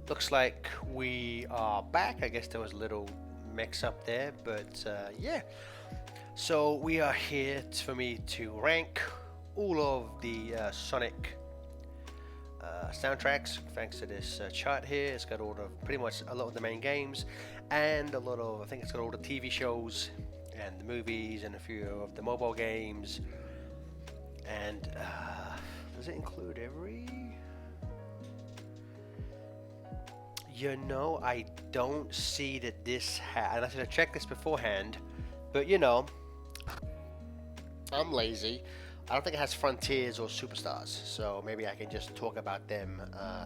Looks like we are back. I guess there was a little mix up there, but yeah. So we are here for me to rank all of the Sonic soundtracks. Thanks to this chart here, it's got all the pretty much a lot of the main games, and a lot of I think it's got all the TV shows and the movies and a few of the mobile games. And does it include every? I don't see that this has. And I should have checked this beforehand, but I'm lazy. I don't think it has Frontiers or Superstars, so maybe I can just talk about them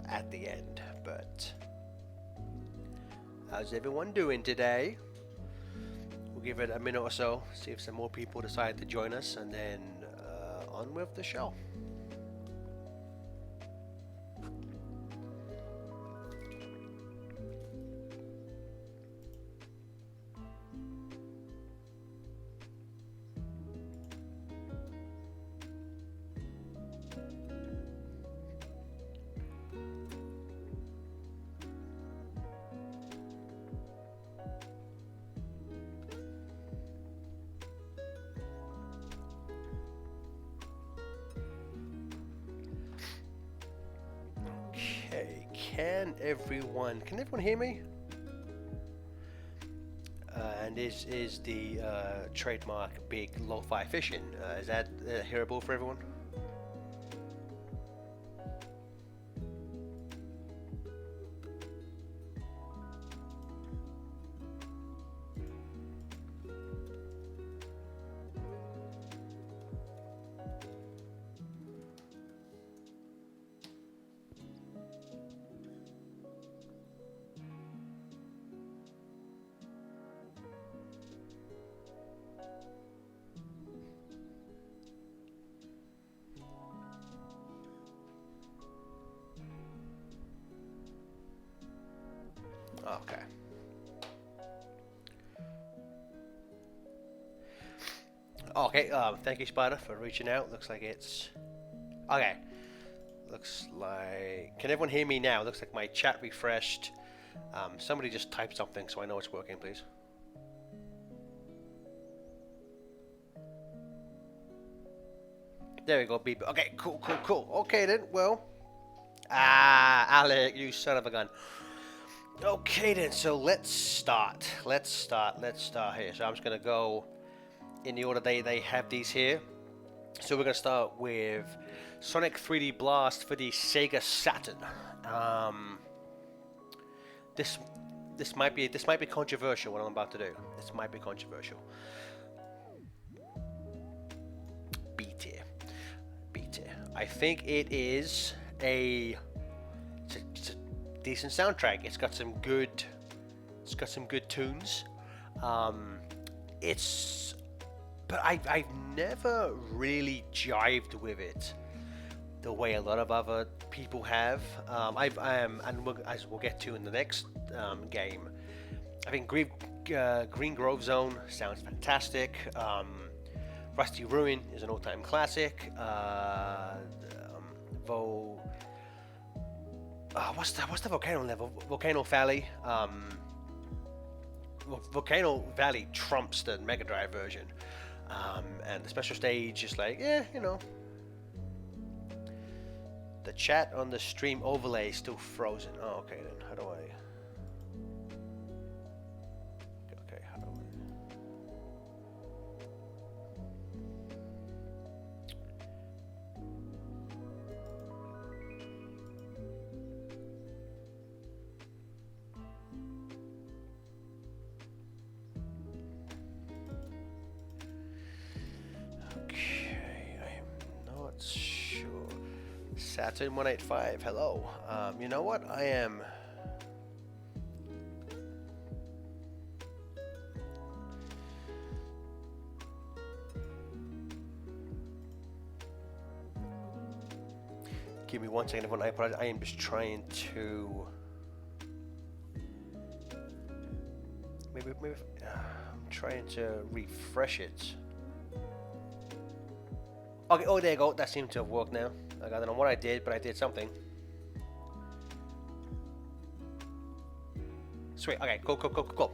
at the end. But how's everyone doing today? We'll give it a minute or so, see if some more people decide to join us, and then on with the show. Okay, can everyone hear me? And this is the trademark big lo-fi fishing. Is that hearable for everyone? Okay. Okay, thank you, Spider, for reaching out. Looks like it's... Okay. Looks like... Can everyone hear me now? Looks like my chat refreshed. Somebody just type something so I know it's working, please. There we go, beep. Okay, cool. Okay then, well... Alec, you son of a gun. Okay then, so let's start. Let's start here. So I'm just gonna go in the order they have these here. So we're gonna start with Sonic 3D Blast for the Sega Saturn. This might be controversial what I'm about to do. This might be controversial. B tier. I think it is it's a decent soundtrack. It's got some good tunes. But I've never really jived with it the way a lot of other people have. As we'll get to in the next game, I think Green Grove Zone sounds fantastic. Rusty Ruin is an all-time classic. What's the volcano level? Volcano Valley. Volcano Valley trumps the Mega Drive version. And the special stage is like, The chat on the stream overlay is still frozen. Oh, okay then. How do I? Okay, how do I? Sure. Saturn 185, hello. You know what? I am... Give me 1 second, everyone. I am just trying to... Maybe I'm trying to refresh it. Okay, oh, there you go. That seems to have worked now. I don't know what I did, but I did something. Sweet. Okay. Cool.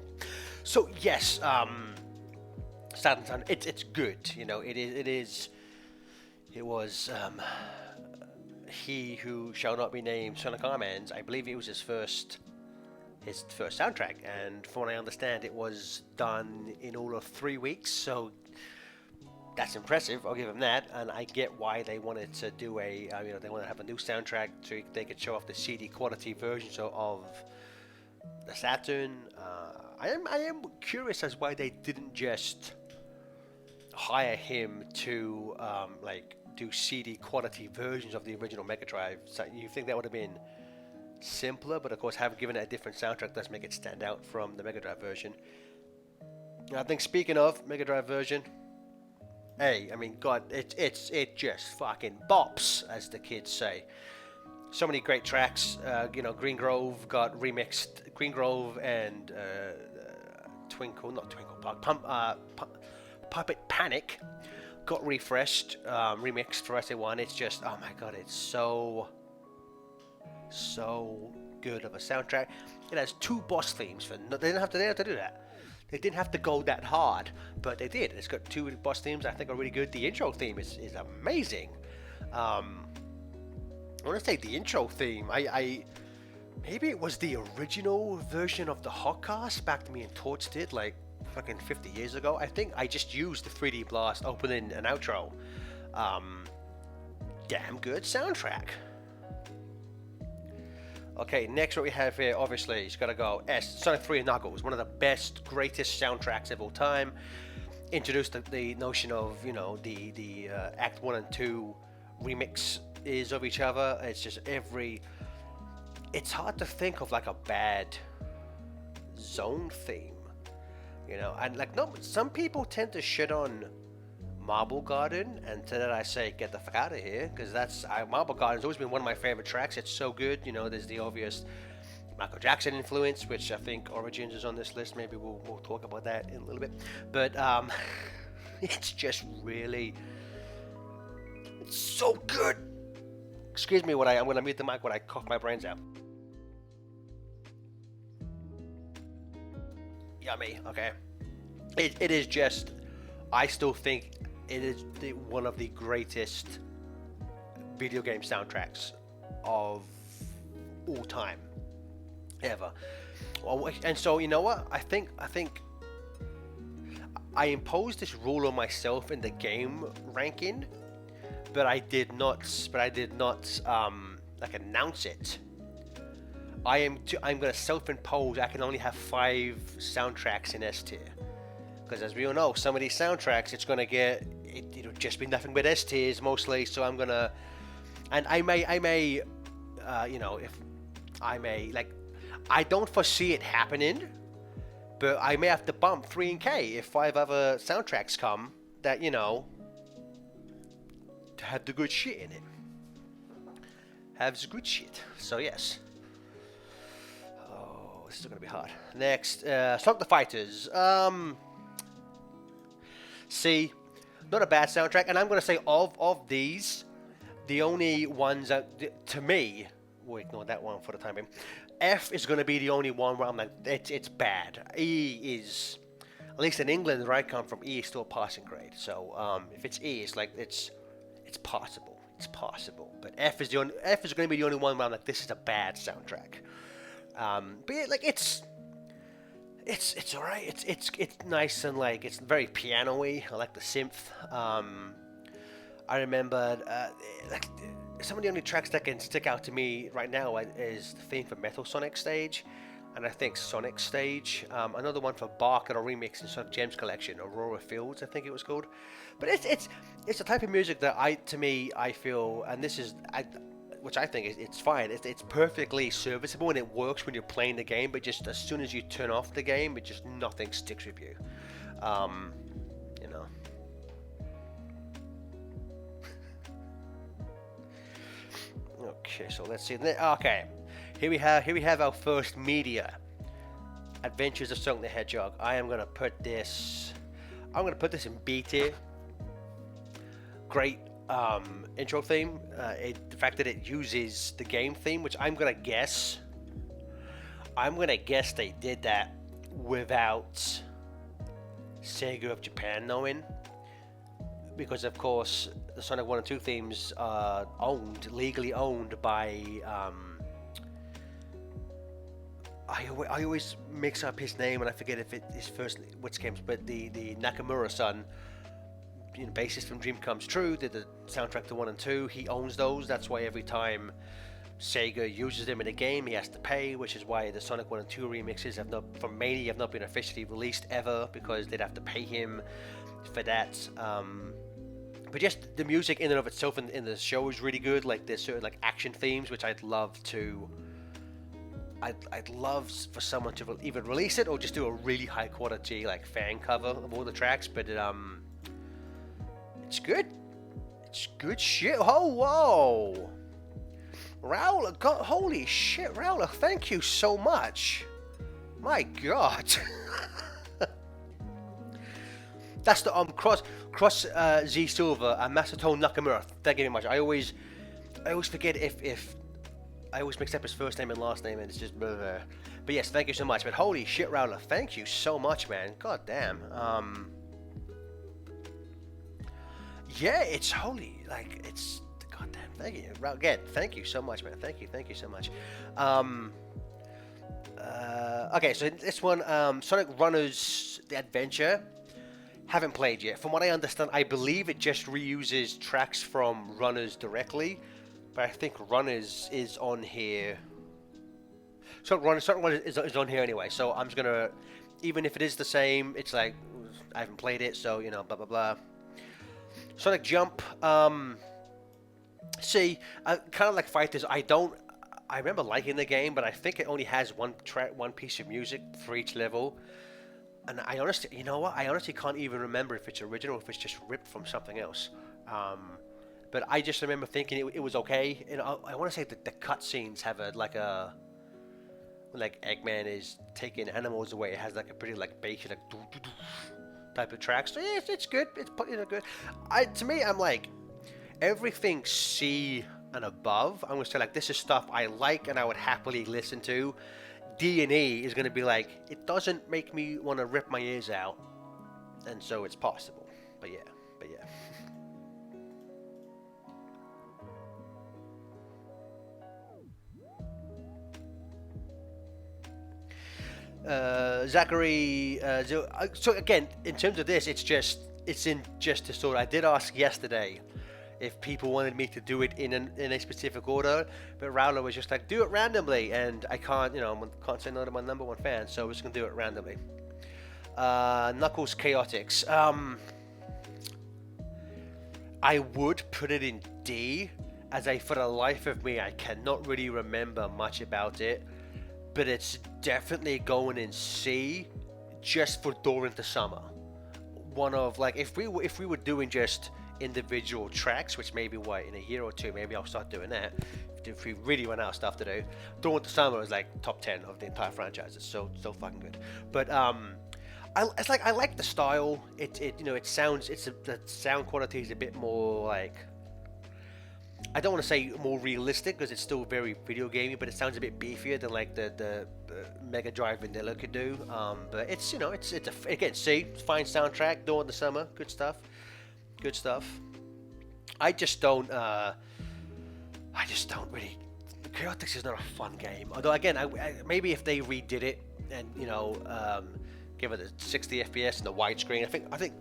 So yes, Saturn Sun. It's good. You know, it is. It is. It was he who shall not be named, Son of Carmen's. I believe it was his first soundtrack, and from what I understand, it was done in all of 3 weeks. So that's impressive. I'll give them that, and I get why they wanted to do they want to have a new soundtrack so they could show off the CD quality versions of the Saturn. I am curious as why they didn't just hire him to do CD quality versions of the original Mega Drive. So you think that would have been simpler, but of course, having given it a different soundtrack does make it stand out from the Mega Drive version. I think speaking of Mega Drive version, hey, I mean, God, it just fucking bops, as the kids say. So many great tracks. Green Grove got remixed. Green Grove and Puppet Panic got refreshed, remixed for SA1. It's just, oh my God, it's so good of a soundtrack. It has 2 boss themes. They didn't have to do that. They didn't have to go that hard, but they did. It's got 2 boss themes I think are really good. The intro theme is amazing. I want to say the intro theme. I maybe it was the original version of the Hotcast back to me and Torch did like fucking 50 years ago. I think I just used the 3D Blast opening and outro. Damn good soundtrack. Okay, next what we have here, obviously, it's got to go Sonic 3 and Knuckles, one of the best, greatest soundtracks of all time. Introduced the notion of, the Act 1 and 2 remix is of each other. It's just it's hard to think of like a bad Zone theme, and some people tend to shit on Marble Garden, and to that I say, get the fuck out of here, because Marble Garden's always been one of my favorite tracks. It's so good. There's the obvious Michael Jackson influence, which I think Origins is on this list. Maybe we'll talk about that in a little bit. But it's just really, it's so good. Excuse me, I'm going to mute the mic when I cough my brains out. Yummy. Okay. It is just, I still think it is one of the greatest video game soundtracks of all time, ever. And so, you know what? I think I imposed this rule on myself in the game ranking, but I did not announce it. I'm gonna self-impose. I can only have 5 soundtracks in S tier. Because as we all know, some of these soundtracks, it'll just be nothing but S tiers mostly. So I'm gonna, and I may, I don't foresee it happening, but I may have to bump 3 and K if 5 other soundtracks come that have the good shit in it. Have the good shit. So yes. Oh, this is gonna be hard. Next, Sonic the Fighters. See, not a bad soundtrack, and I'm going to say of these, the only ones that, to me, we'll ignore that one for the time being. F is going to be the only one where I'm like, it's bad. E is, at least in England where I come from, E is still passing grade. So if it's E, it's like it's possible. It's possible. But F is going to be the only one where I'm like, this is a bad soundtrack. But yeah, it's alright. It's nice and it's very piano-y. I like the synth. I remember some of the only tracks that can stick out to me right now is the theme for Metal Sonic Stage, and I think Sonic Stage. Another one for Bark and a remix in Sonic Gems Collection, Aurora Fields, I think it was called. But it's the type of music that I feel, and this is which I think it's fine. It's perfectly serviceable and it works when you're playing the game, but just as soon as you turn off the game, it just nothing sticks with you. Okay, so let's see. Okay, here we have our first media. Adventures of Sonic the Hedgehog. I'm gonna put this in B tier. Great intro theme. The fact that it uses the game theme, which I'm gonna guess I'm gonna guess they did that without Sega of Japan knowing, because of course the Sonic 1 and 2 themes are legally owned by. I always mix up his name and I forget if it is first which games, but the Nakamura-san, bassist from Dream Comes True, did the soundtrack to 1 and 2. He owns those. That's why every time Sega uses them in a game, he has to pay, which is why the Sonic 1 and 2 remixes from Mania have not been officially released ever, because they'd have to pay him for that. But just the music in and of itself in the show is really good. Like there's certain like action themes which I'd love for someone to either release it or just do a really high quality like fan cover of all the tracks. But it's good. It's good shit. Oh, whoa. Raul, God, holy shit, Raul, thank you so much. My God. That's the cross Z Silver and Masatomo Nakamura. Thank you very much. I always forget if I always mix up his first name and last name, and it's just blah, blah. But yes, thank you so much. But holy shit, Raul, thank you so much, man. God damn. Yeah, it's holy, like it's goddamn. Thank you, Raul. Again, thank you so much, man. Thank you so much. Okay, so this one, Sonic Runners: The Adventure. Haven't played yet. From what I understand, I believe it just reuses tracks from Runners directly, but I think Runners is on here. So Runners is on here anyway. So I'm just gonna, even if it is the same, it's like I haven't played it, so blah blah blah. Sonic Jump. See, kind of like Fighters. I remember liking the game, but I think it only has one piece of music for each level. And I honestly, you know what? I honestly can't even remember if it's original or if it's just ripped from something else. But I just remember thinking it was okay. And I want to say that the cutscenes have like Eggman is taking animals away. It has like a pretty like basic like type of track. So yeah, it's good. It's good. To me, I'm like everything C and above. I'm gonna say like this is stuff I like and I would happily listen to. D and E is going to be like, it doesn't make me want to rip my ears out, and so it's possible. But yeah. Zachary, so again, in terms of this, it's in just a sort. I did ask yesterday if people wanted me to do it in a specific order, but Raul was just like, do it randomly, and I can't, can't say no to my number one fan, so we're just gonna do it randomly. Knuckles Chaotix. I would put it in D, as for the life of me, I cannot really remember much about it, but it's definitely going in C, just for During the Summer. One of like, if we were doing just individual tracks, which maybe in a year or two, maybe I'll start doing that if we really run out of stuff to do. Dawn of the Summer is like top 10 of the entire franchise. It's so fucking good. But I like the style. It sounds, the sound quality is a bit more like, I don't want to say more realistic because it's still very video gamey, but it sounds a bit beefier than like the Mega Drive Vanilla could do. But it's again, see, fine soundtrack. Dawn of the Summer, good stuff. I just don't really. Chaotix is not a fun game. Although again, maybe if they redid it and give it a 60 FPS and the widescreen, I think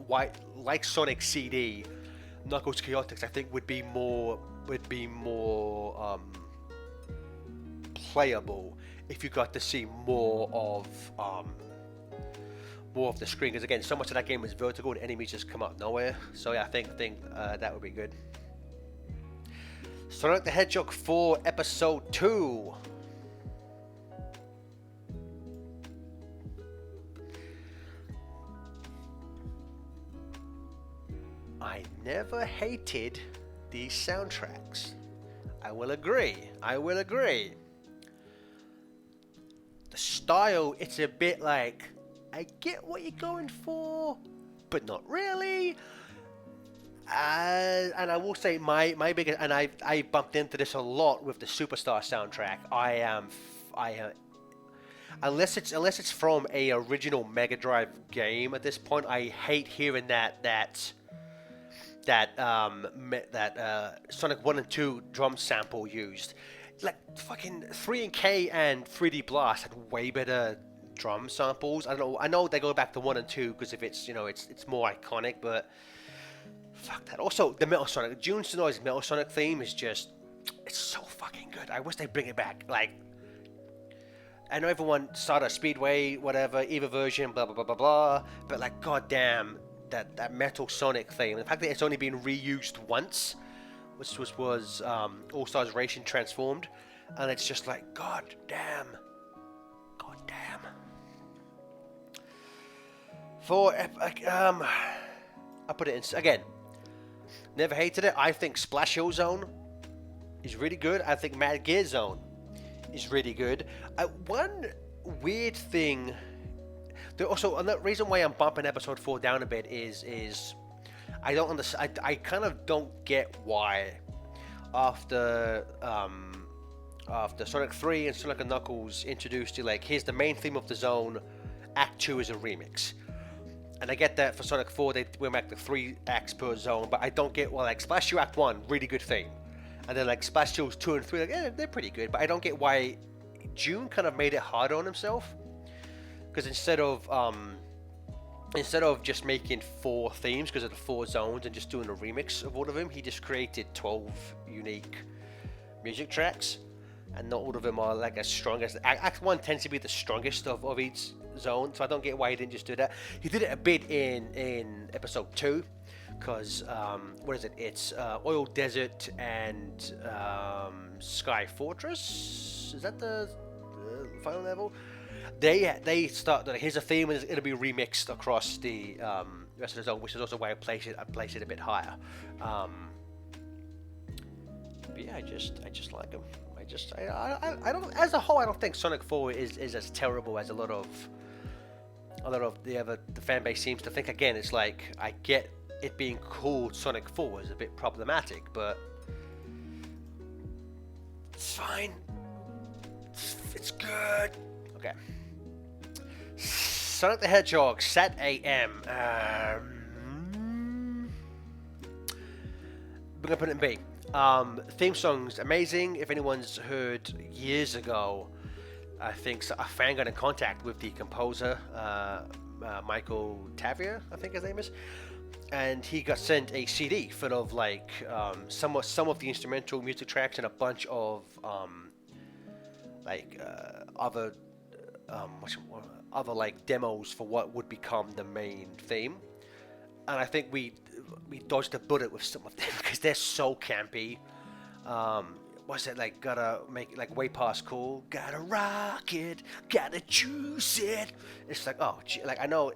like Sonic CD, Knuckles Chaotix I think would be more playable if you got to see more of the screen, because again, so much of that game is vertical and enemies just come out of nowhere. So yeah, I think that would be good. Sonic the Hedgehog 4 Episode 2. I never hated these soundtracks. I will agree. The style, it's a bit like, I get what you're going for, but not really. And I will say my biggest, and I bumped into this a lot with the Superstar soundtrack. I am unless it's from a original Mega Drive game. At this point, I hate hearing that Sonic 1 and 2 drum sample used. Like fucking 3 and K and 3D Blast had way better drum samples. I don't know. I know they go back to 1 and 2 because if it's it's more iconic, but fuck that. Also, the Metal Sonic, Jun Sonoi's Metal Sonic theme is just, it's so fucking good. I wish they bring it back. Like, I know everyone started Speedway, whatever, Eva version, blah blah blah blah blah, but like, goddamn, that Metal Sonic theme. The fact that it's only been reused once, which was All Stars Racing Transformed, and it's just like, goddamn. For I put it in again. Never hated it. I think Splash Hill Zone is really good. I think Mad Gear Zone is really good. One weird thing. Also, and the reason why I'm bumping episode 4 down a bit is I don't understand. I kind of don't get why after Sonic 3 and Sonic and Knuckles introduced you like, here's the main theme of the zone. Act 2 is a remix. And I get that for Sonic 4, they went back to 3 acts per zone, but I don't get, well, like, Splash Hill Act 1, really good theme. And then, like, Splash Hills 2 and 3, like, they're pretty good, but I don't get why June kind of made it harder on himself. Because instead of just making 4 themes, because of the 4 zones, and just doing a remix of all of them, he just created 12 unique music tracks. And not all of them are, like, as strong as... Act 1 tends to be the strongest of each zone, so I don't get why he didn't just do that. He did it a bit in episode 2, because what is it? It's Oil Desert and Sky Fortress. Is that the final level? They start. Here's a theme, and it'll be remixed across the rest of the zone, which is also why I place it a bit higher. But yeah, I just like them. I don't, as a whole, I don't think Sonic 4 is as terrible as a lot of the fan base seems to think. Again, it's like, I get it being called Sonic 4 is a bit problematic, but it's fine. It's good. Okay. Sonic the Hedgehog, Sat AM. We're gonna put it in B. Theme song's amazing. If anyone's heard years ago, I think a fan got in contact with the composer, Michael Tavia, I think his name is, and he got sent a CD full of like some of the instrumental music tracks and a bunch of other like demos for what would become the main theme. And I think we dodged a bullet with some of them because they're so campy. What's it like? Gotta make it like way past cool. Gotta rock it. Gotta juice it. It's like, oh, like I know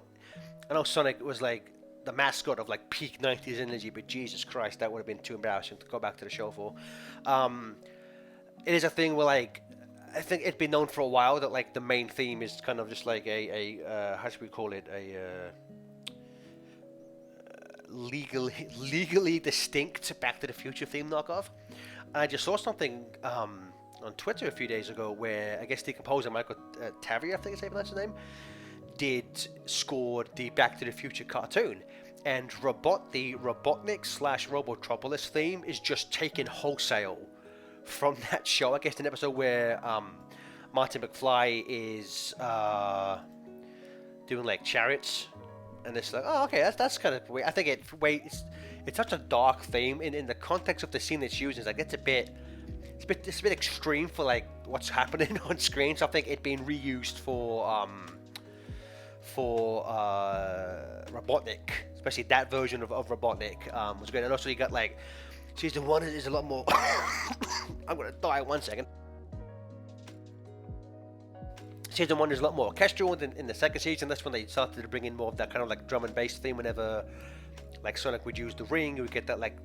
Sonic was like the mascot of like peak 90s energy, but Jesus Christ, that would have been too embarrassing to go back to the show for. It is a thing where like, I think it'd been known for a while that like the main theme is kind of just like a how should we call it, a legally distinct Back to the Future theme knockoff. And I just saw something on Twitter a few days ago where I guess the composer Michael Tavia, I think that's his name, scored the Back to the Future cartoon, and the Robotnik/Robotropolis theme is just taken wholesale from that show. I guess an episode where Martin McFly is doing like chariots. And it's like, oh, okay, that's kind of weird. I think it's such a dark theme in the context of the scene it's using. It's like it's a bit extreme for like what's happening on screen. So I think it being reused for Robotnik, especially that version of Robotnik, was good. And also you got like season 1 is a lot more. I'm gonna die 1 second. Season 1 is a lot more orchestral than in the second season. That's when they started to bring in more of that kind of like drum and bass theme. Whenever like Sonic would use the ring, you would get that like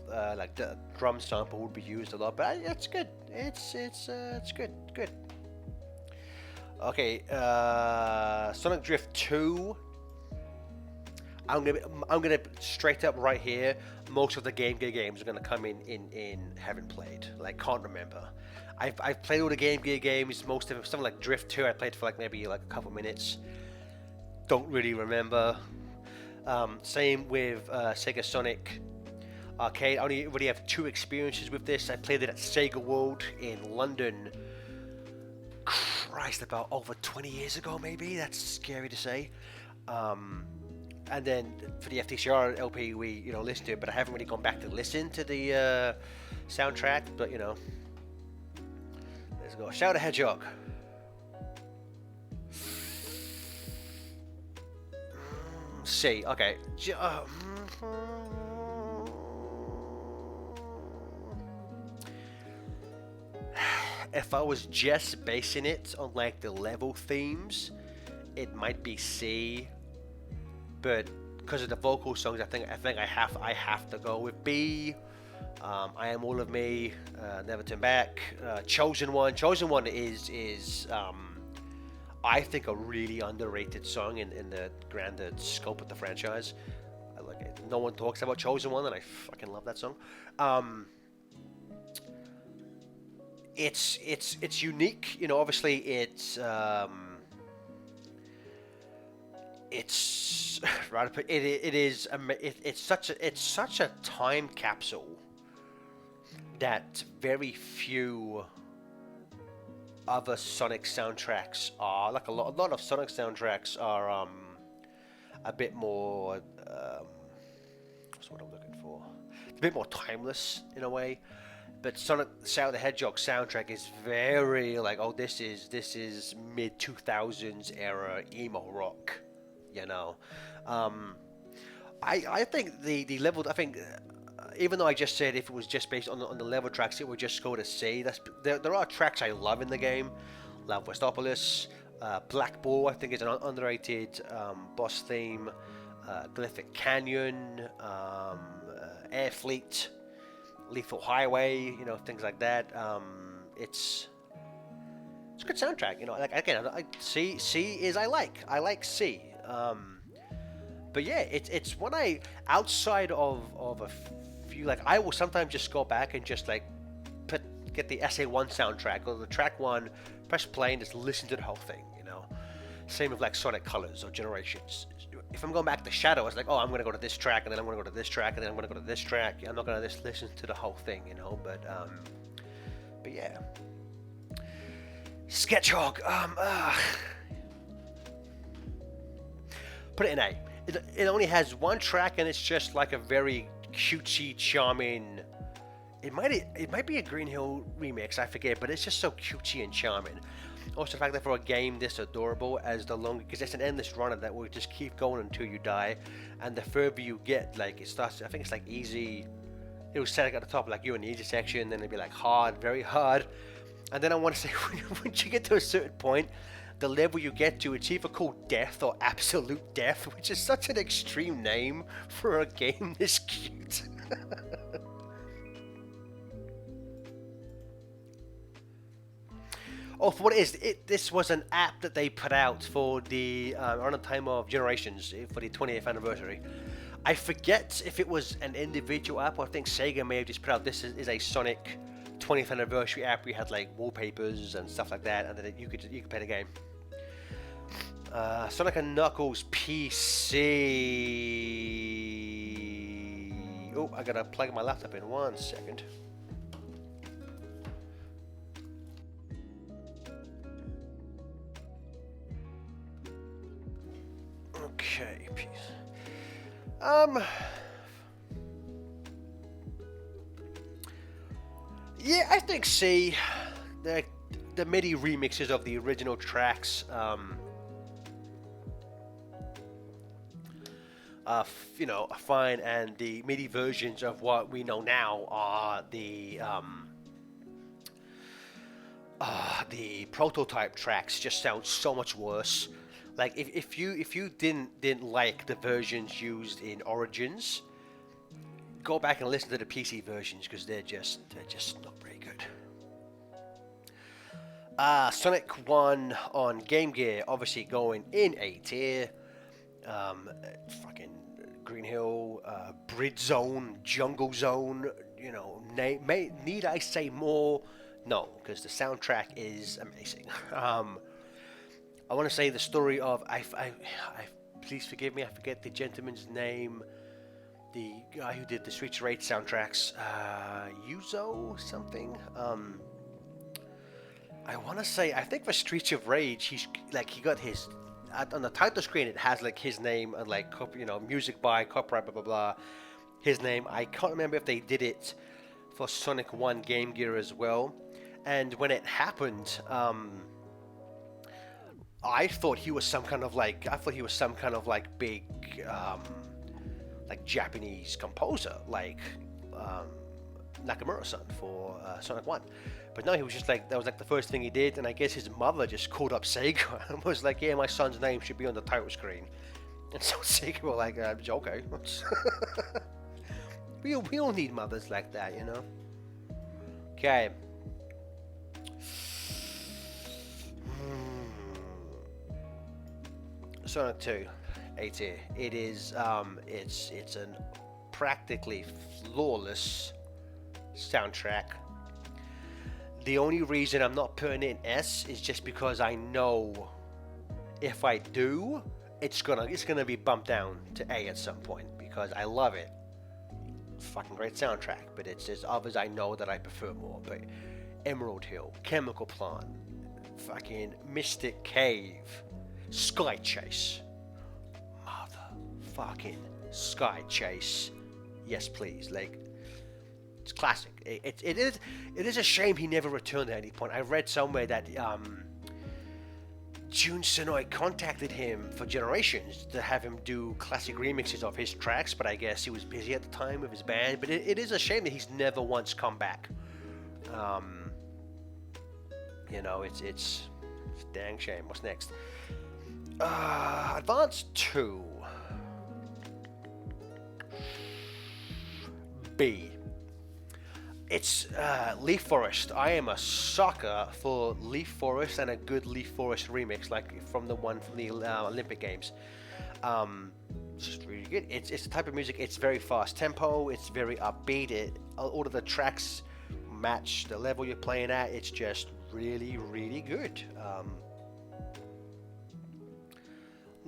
the drum sample would be used a lot. But it's good. It's good. Okay, Sonic Drift 2. I'm gonna straight up right here. Most of the Game Gear games are gonna come in haven't played. Like can't remember. I've played all the Game Gear games. Most of them, something like Drift 2, I played for like maybe like a couple minutes. Don't really remember. Same with Sega Sonic Arcade. I only really have two experiences with this. I played it at Sega World in London. Christ, about over 20 years ago, maybe. That's scary to say. Um, and then for the FTCR LP, we listened to it, but I haven't really gone back to listen to the soundtrack. But let's go. Shout the Hedgehog. C. Okay. If I was just basing it on like the level themes, it might be C. But because of the vocal songs, I have to go with B. I Am All of Me, Never Turn Back, Chosen One. Chosen One is I think a really underrated song in the grander scope of the franchise. I like it. No one talks about Chosen One, and I fucking love that song. It's unique, obviously it's right. It's such a time capsule that very few other Sonic soundtracks are. Like a lot of Sonic soundtracks are a bit more what's what I'm looking for? It's a bit more timeless in a way. But Sonic Shadow the Hedgehog soundtrack is very like, oh, this is mid 2000s era emo rock, you know. Um, I think the level. I think even though I just said if it was just based on the level tracks, it would just go to C. There are tracks I love in the game. Love Westopolis, Black Ball. I think is an underrated boss theme. Glyphic Canyon, Air Fleet, Lethal Highway. Things like that. It's a good soundtrack. Like again, C is I like C. But yeah, it's when I outside of a few, like I will sometimes just go back and just like get the SA1 soundtrack or the track one, press play and just listen to the whole thing. Same with like Sonic Colors or Generations. If I'm going back to Shadow, it's like, oh, I'm gonna go to this track and then I'm gonna go to this track and then I'm gonna go to this track. I'm not gonna just listen to the whole thing. But yeah. Sketchhog. Put it in A. It only has one track and it's just like a very cutesy, charming. It might be a Green Hill remix, I forget, but it's just so cutesy and charming. Also, the fact that for a game this adorable, as the longer, because it's an endless runner that will just keep going until you die, and the further you get, like it starts. I think it's like easy. It was set at the top, like you're in the easy section, then it'd be like hard, very hard, and then I want to say once you get to a certain point, the level you get to, it's either called Death or Absolute Death, which is such an extreme name for a game this cute. Oh, for what it is, this was an app that they put out for the around the time of Generations for the 20th anniversary. I forget if it was an individual app, or I think Sega may have just put out this is a Sonic 20th anniversary app. We had like wallpapers and stuff like that, and then you could play the game. Sonic and Knuckles PC. Oh, I gotta plug my laptop in 1 second. Okay, peace. Yeah, I think C. The MIDI remixes of the original tracks, fine, and the MIDI versions of what we know now are the prototype tracks just sound so much worse. Like if you didn't like the versions used in Origins, go back and listen to the PC versions because they're just not very good. Sonic 1 on Game Gear, obviously going in A tier. Fucking Green Hill, Bridge Zone, Jungle Zone. You know, need I say more? No, because the soundtrack is amazing. I want to say the story of please forgive me, I forget the gentleman's name. The guy who did the Streets of Rage soundtracks, Yuzo something. I want to say, I think for Streets of Rage, he got his on the title screen. It has like his name and like music by copyright blah blah blah. His name. I can't remember if they did it for Sonic 1 Game Gear as well. And when it happened, I thought he was some kind of like big like Japanese composer, like Nakamura-san for Sonic 1. But no, he was just like, that was like the first thing he did, and I guess his mother just called up Sega and was like, yeah, my son's name should be on the title screen. And so Sega were like, okay. we all need mothers like that, you know? Okay. Sonic 2, A tier. It is, it's an practically flawless soundtrack. The only reason I'm not putting it in S is just because I know if I do, it's gonna be bumped down to A at some point because I love it. Fucking great soundtrack, but there's others I know that I prefer more. But Emerald Hill, Chemical Plant, fucking Mystic Cave, Sky Chase, motherfucking Sky Chase. Yes, please. Like, it's classic. It is a shame he never returned at any point. I read somewhere that Jun Senoi contacted him for Generations to have him do classic remixes of his tracks, but I guess he was busy at the time with his band. But it is a shame that he's never once come back. You know, it's a dang shame. What's next? Advance 2. B. It's Leaf Forest. I am a sucker for Leaf Forest and a good Leaf Forest remix, like from the one from the Olympic Games. It's just really good. It's the type of music. It's very fast tempo. It's very upbeat. All of the tracks match the level you're playing at. It's just really, really good.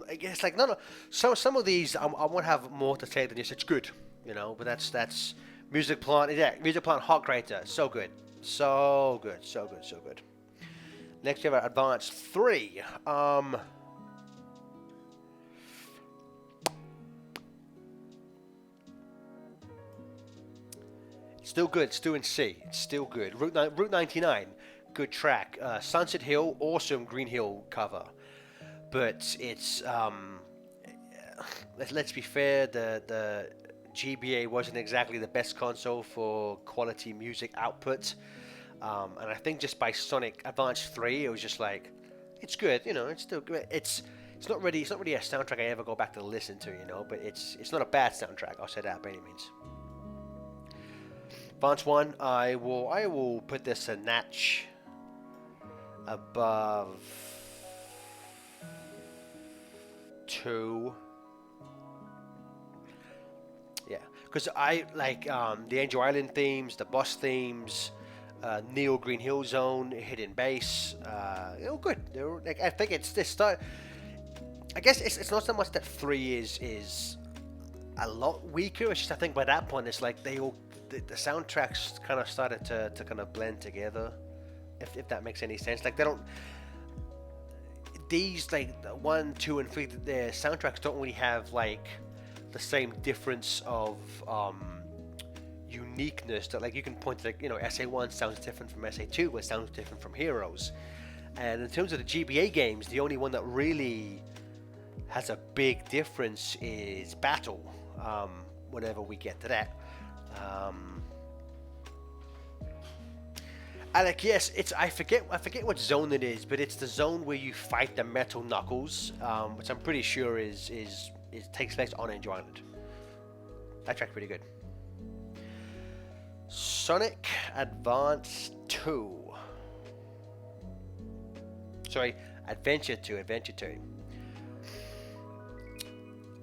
I guess like no. So some of these I won't have more to say than just it's good, you know. But that's Music Plant. Yeah, Music Plant Heart Creator. So good, so good, so good, so good. Next we have Advance 3. Still good. Still in C. It's still good. Route 99. Good track. Sunset Hill. Awesome Green Hill cover. But it's let's be fair, the GBA wasn't exactly the best console for quality music output, and I think just by Sonic Advance 3 it was just like, it's good, you know, it's still good. It's not really a soundtrack I ever go back to listen to, you know, but it's not a bad soundtrack, I'll say that by any means. Advance 1, I will put this a notch above 2. Yeah, because I like the Angel Island themes, the boss themes, Neo Green Hill Zone, Hidden Base. They were good. They were like, I think it's this start. I guess it's not so much that 3 is a lot weaker. It's just I think by that point it's like the soundtracks kind of started to kind of blend together. If that makes any sense. Like they don't. These like 1, 2, and 3, their soundtracks don't really have like the same difference of uniqueness that like you can point to, like, you know, SA1 sounds different from SA2, it sounds different from Heroes. And in terms of the GBA games, the only one that really has a big difference is Battle. Whenever we get to that. Alec, yes, it's I forget what zone it is, but it's the zone where you fight the Metal Knuckles, which I'm pretty sure is takes place on Angel Island. That track's pretty good. Sonic Advance 2. Sorry, Adventure 2.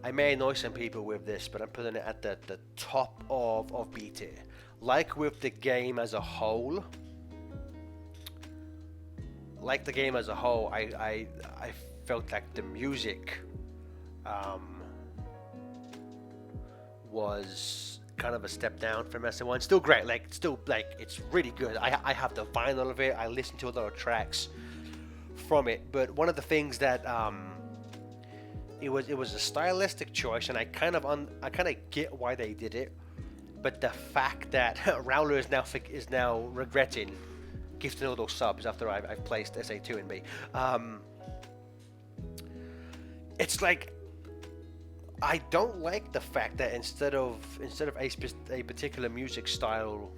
I may annoy some people with this, but I'm putting it at the top of B tier. Like with the game as a whole, I felt like the music was kind of a step down from SN1. Still great, it's really good. I have the vinyl of it. I listen to a lot of tracks from it. But one of the things that it was a stylistic choice, and I kind of get why they did it. But the fact that Rowler is now regretting gifting all those subs after I've placed SA2 in B. It's like, I don't like the fact that instead of a particular music style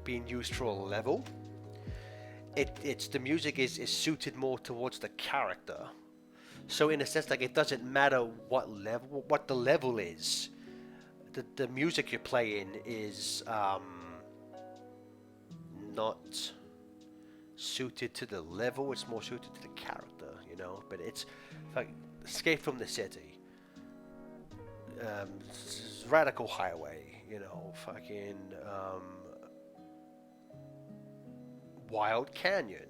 being used for a level, it's the music is suited more towards the character. So in a sense, like, it doesn't matter what the level is. The music you're playing is not suited to the level. It's more suited to the character, you know. But it's like Escape from the City, Radical Highway, you know, fucking Wild Canyon,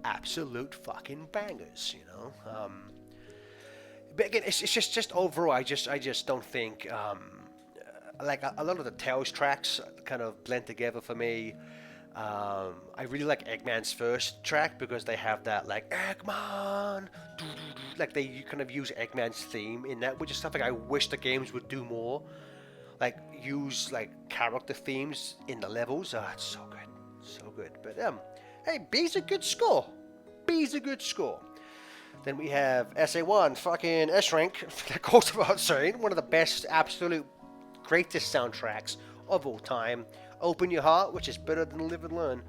absolute fucking bangers, you know. But again, it's just overall, I just don't think like a lot of the Tales tracks kind of blend together for me. I really like Eggman's first track because they have that like Eggman, like they kind of use Eggman's theme in that, which is something I wish the games would do more. Like use like character themes in the levels. It's so good, so good. But hey, B's a good score. B's a good score. Then we have SA1, fucking S rank. That goes without saying. One of the best, absolute greatest soundtracks of all time. Open Your Heart, which is better than Live and Learn.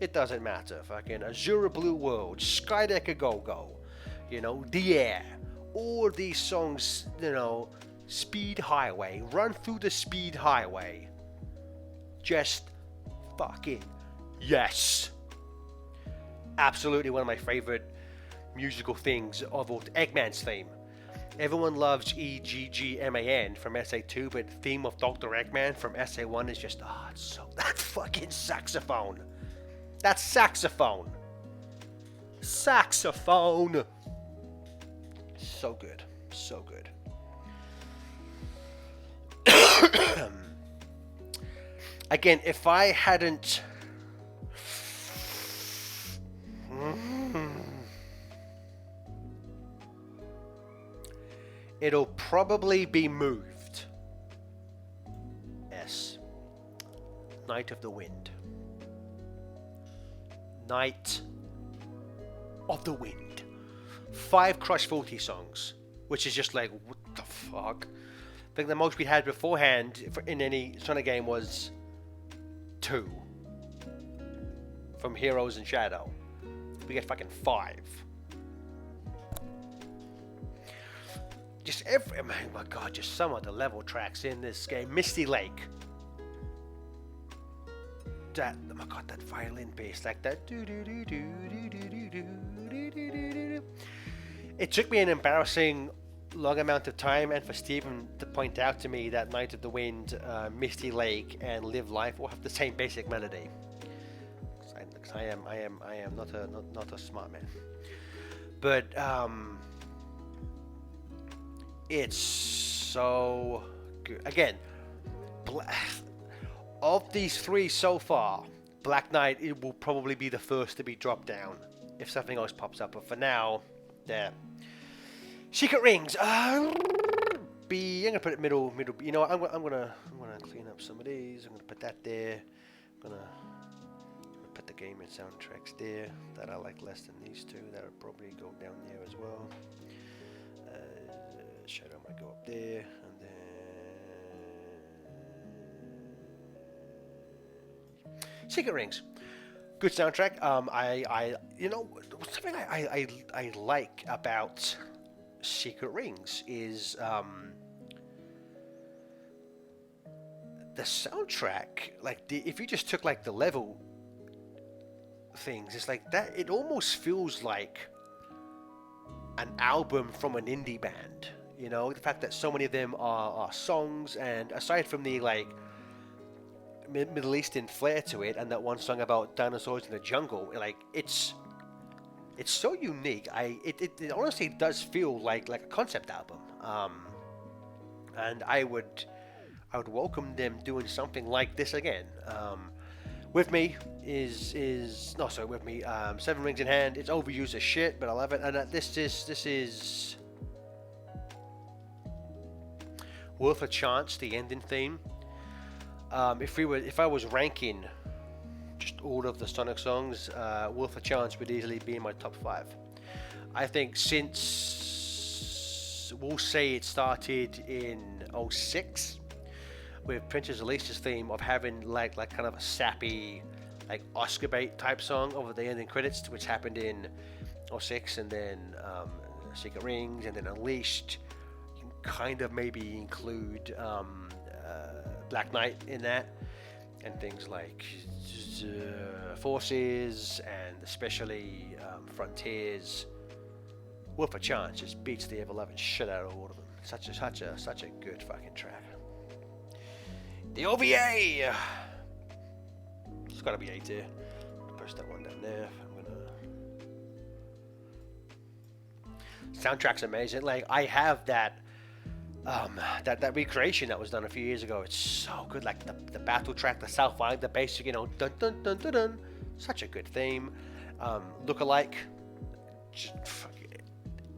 It doesn't matter. Fucking Azura Blue World, Skydeck Go Go, you know, The Air. All these songs, you know, Speed Highway, Run Through the Speed Highway. Just fucking yes. Absolutely one of my favorite musical things of all. Eggman's theme. Everyone loves EGGMAN from SA2, but the theme of Dr. Eggman from SA1 is just, it's so, that fucking saxophone. That saxophone. Saxophone. So good. So good. Again, if I hadn't... It'll probably be moved. S. Night of the Wind. Night of the Wind. 5 Crush 40 songs, which is just like, what the fuck? I think the most we had beforehand in any Sonic game was 2. From Heroes and Shadow. We get fucking 5. Just oh my god, just some of the level tracks in this game. Misty Lake. That, oh my god, that violin bass, like that. It took me an embarrassing long amount of time, and for Stephen to point out to me that Night of the Wind, Misty Lake, and Live Life all have the same basic melody. I am not a smart man, but it's so good. Again, of these 3 so far, Black Knight, it will probably be the first to be dropped down if something else pops up. But for now, there. Secret Rings. B. I'm gonna put it middle. You know what? I'm gonna clean up some of these. I'm gonna put that there. I'm gonna put the game and soundtracks there that I like less than these 2. That would probably go down there as well. Shadow might go up there, and then Secret Rings, good soundtrack. You know, something I like about Secret Rings is the soundtrack. Like if you just took like the level things, it's like that. It almost feels like an album from an indie band. You know, the fact that so many of them are songs, and aside from the like Middle Eastern flair to it, and that one song about dinosaurs in the jungle, like it's so unique. It honestly does feel like a concept album. And I would welcome them doing something like this again. With me is no sorry with me. Seven Rings in Hand. It's overused as shit, but I love it. And this is worth a chance. The ending theme. If I was ranking just all of the Sonic songs, Worth a Chance would easily be in my top five. I think since we'll say it started in '06 with Princess Alicia's theme of having like kind of a sappy, like Oscar bait type song over the ending credits, which happened in '06, and then Secret Rings, and then Unleashed. You can kind of maybe include Black Knight in that, and things like Forces, and especially Frontiers. Worth a Chance just beats the ever-loving shit out of all of them. Such a good fucking track. The OVA. It's gotta be A tier. Push that one down there. I'm gonna. Soundtrack's amazing. Like I have that. That recreation that was done a few years ago, it's so good. Like the battle track, the South Island, the basic, dun dun dun dun dun. Such a good theme. Look-alike, just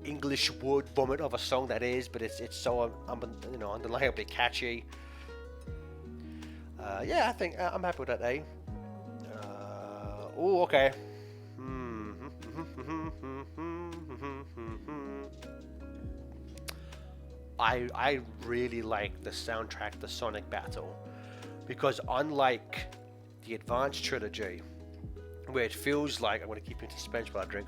English word vomit of a song that is, but it's so undeniably catchy. Yeah, I think I'm happy with that A. Oh, okay. I really like the soundtrack, the Sonic Battle, because unlike the Advanced Trilogy, where it feels like I'm going to keep you in suspense while I drink.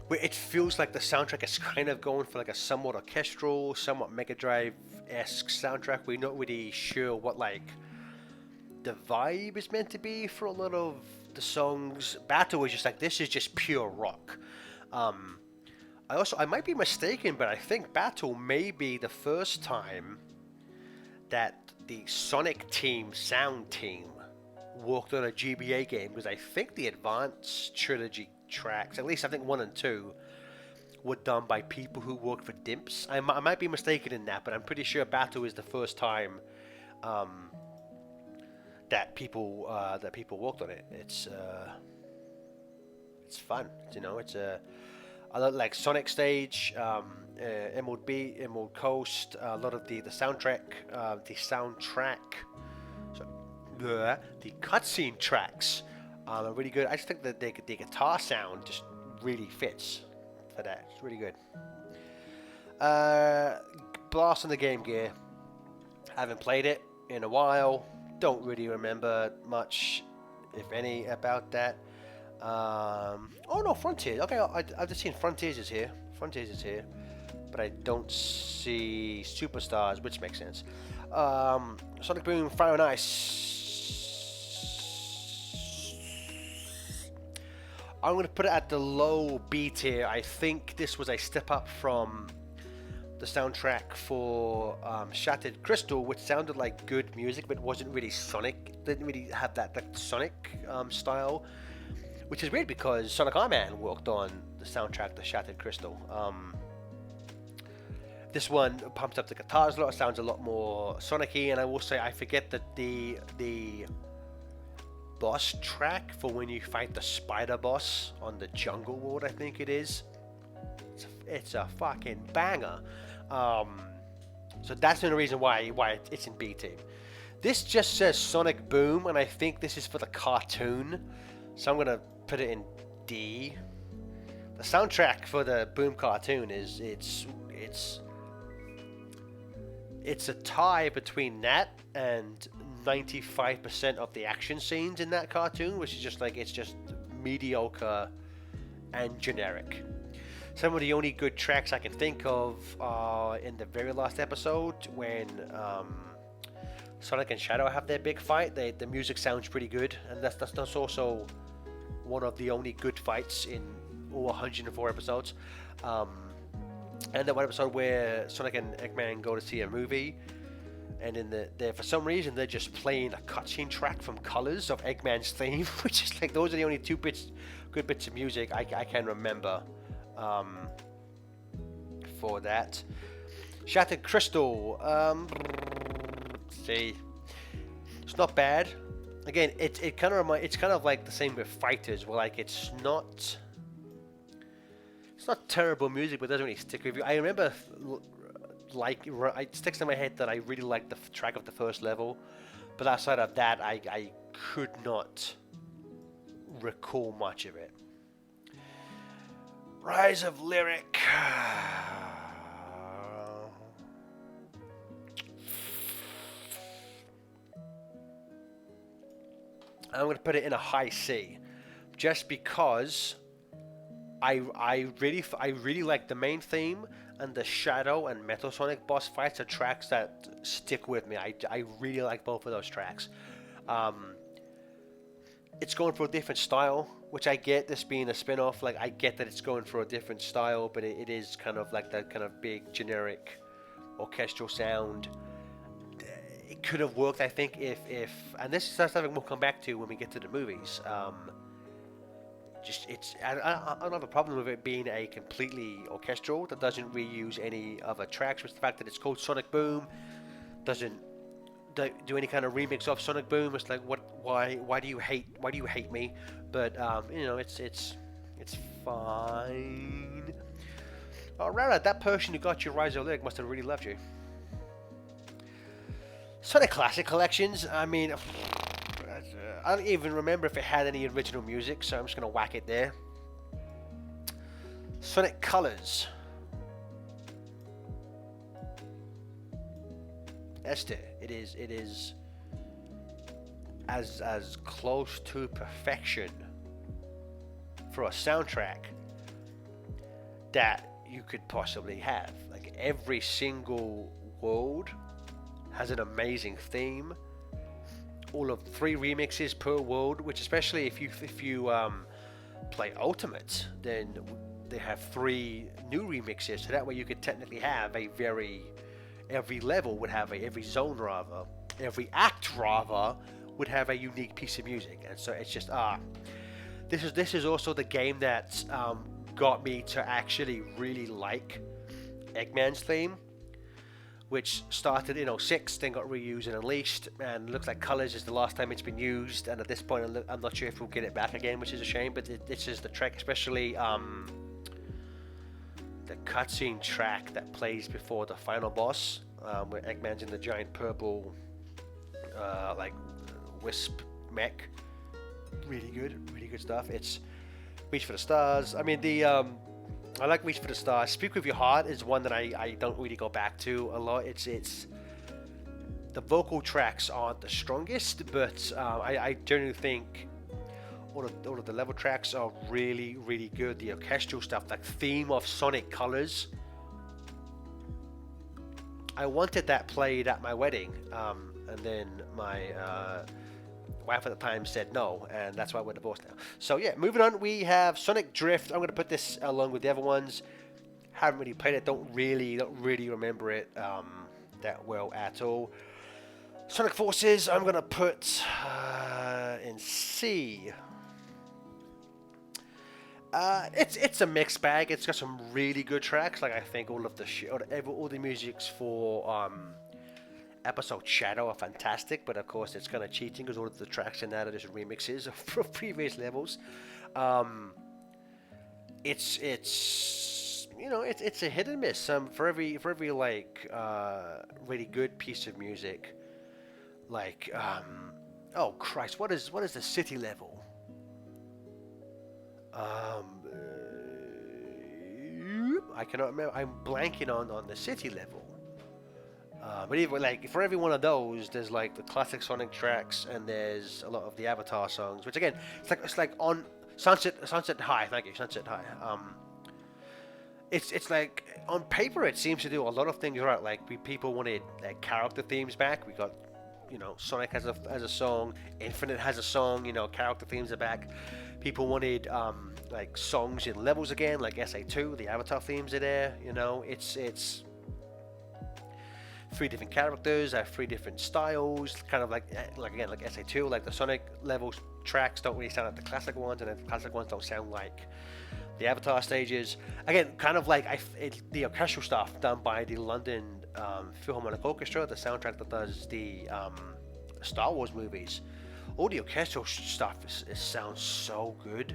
Where it feels like the soundtrack is kind of going for like a somewhat orchestral, somewhat Mega Drive-esque soundtrack. We're not really sure what like the vibe is meant to be for a lot of the songs. Battle is just like, this is just pure rock. I might be mistaken, but I think Battle may be the first time that the Sonic team sound team worked on a GBA game, because I think the Advanced Trilogy tracks, at least I think 1 and 2, were done by people who worked for Dimps. I might be mistaken in that, but I'm pretty sure Battle is the first time that people worked on it. It's fun, it's I like Sonic Stage, Emerald Beat, Emerald Coast, a lot of the soundtrack, the cutscene tracks are really good. I just think that the guitar sound just really fits for that. It's really good. Blast on the Game Gear. Haven't played it in a while. Don't really remember much, if any, about that. Oh no, Frontiers. Okay, I've just seen Frontiers is here. But I don't see Superstars, which makes sense. Sonic Boom, Fire and Ice. I'm going to put it at the low B tier. I think this was a step up from the soundtrack for Shattered Crystal, which sounded like good music, but wasn't really Sonic. Didn't really have that Sonic style, which is weird because Sonic Iron worked on the soundtrack to Shattered Crystal. This one pumps up the guitars a lot, sounds a lot more Sonic-y, and I will say I forget that the boss track for when you fight the spider boss on the Jungle World, I think it is. It's a fucking banger. So that's the only reason why it's in B team. This just says Sonic Boom, and I think this is for the cartoon, so I'm gonna put it in D. The soundtrack for the Boom cartoon is it's a tie between that and 95% of the action scenes in that cartoon, which is just like, it's just mediocre and generic. Some of the only good tracks I can think of are in the very last episode when Sonic and Shadow have their big fight. The music sounds pretty good, and that's also one of the only good fights in all 104 episodes. Um, and then one episode where Sonic and Eggman go to see a movie, and in there for some reason they're just playing a cutscene track from Colors of Eggman's theme, which is like those are the only good bits of music I can remember for that. Shattered Crystal. See, it's not bad. Again, it's kind of like the same with Fighters, where like it's not terrible music, but it doesn't really stick with you. I remember it sticks in my head that I really liked the track of the first level, but outside of that, I could not recall much of it. Rise of Lyric. I'm going to put it in a high C, just because I really like the main theme, and the Shadow and Metal Sonic boss fights are tracks that stick with me. I really like both of those tracks. It's going for a different style, which I get, this being a spin-off. Like, I get that it's going for a different style, but it is kind of like that kind of big generic orchestral sound. It could have worked, I think, if and this is something we'll come back to when we get to the movies. I don't have a problem with it being a completely orchestral that doesn't reuse any other tracks. With the fact that it's called Sonic Boom, doesn't do any kind of remix of Sonic Boom. It's like, why do you hate me? But it's fine. Alright, that person who got your Rise of Lyric must have really loved you. Sonic Classic Collections, I mean, I don't even remember if it had any original music, so I'm just going to whack it there. Sonic Colors. Esther, it is as close to perfection for a soundtrack that you could possibly have. Like, every single world has an amazing theme. All of 3 remixes per world, which, especially if you play Ultimate, then they have 3 new remixes, so that way you could technically have every level would have every zone rather, every act rather would have a unique piece of music. And so it's just this is also the game that got me to actually really like Eggman's theme, which started in 06, then got reused and Unleashed, and looks like Colors is the last time it's been used, and at this point I'm not sure if we'll get it back again, which is a shame. But this is the track, especially the cutscene track that plays before the final boss, where Eggman's in the giant purple like wisp mech. Really good stuff. It's Reach for the Stars. I mean, I like Reach for the Stars. Speak with Your Heart is one that I don't really go back to a lot. It's the vocal tracks aren't the strongest, but I generally think all of the level tracks are really good. The orchestral stuff, like theme of Sonic Colors, I wanted that played at my wedding, and then my wife at the time said no, and that's why we're divorced now. So yeah, moving on, we have Sonic Drift. I'm going to put this along with the other ones. Haven't really played it, don't really remember it that well at all. Sonic Forces, I'm going to put in C. It's a mixed bag. It's got some really good tracks. Like, I think all the music's for episode Shadow are fantastic, but of course it's kind of cheating because all of the tracks in that are just remixes of previous levels. It's a hit and miss. For every like really good piece of music, like oh Christ, what is the city level? I cannot remember. I'm blanking on the city level. But even like for every one of those, there's like the classic Sonic tracks, and there's a lot of the Avatar songs. Which again, it's like on Sunset High. Thank you, Sunset High. It's like on paper it seems to do a lot of things right. Like people wanted like character themes back. We got Sonic has a song, Infinite has a song. Character themes are back. People wanted like songs in levels again, like SA2. The Avatar themes are there. It's three different characters, have three different styles, kind of like SA2, like the Sonic levels tracks don't really sound like the classic ones, and then the classic ones don't sound like the Avatar stages. Again, kind of like the orchestral stuff done by the London Philharmonic Orchestra, the soundtrack that does the Star Wars movies. All the orchestral stuff sounds so good.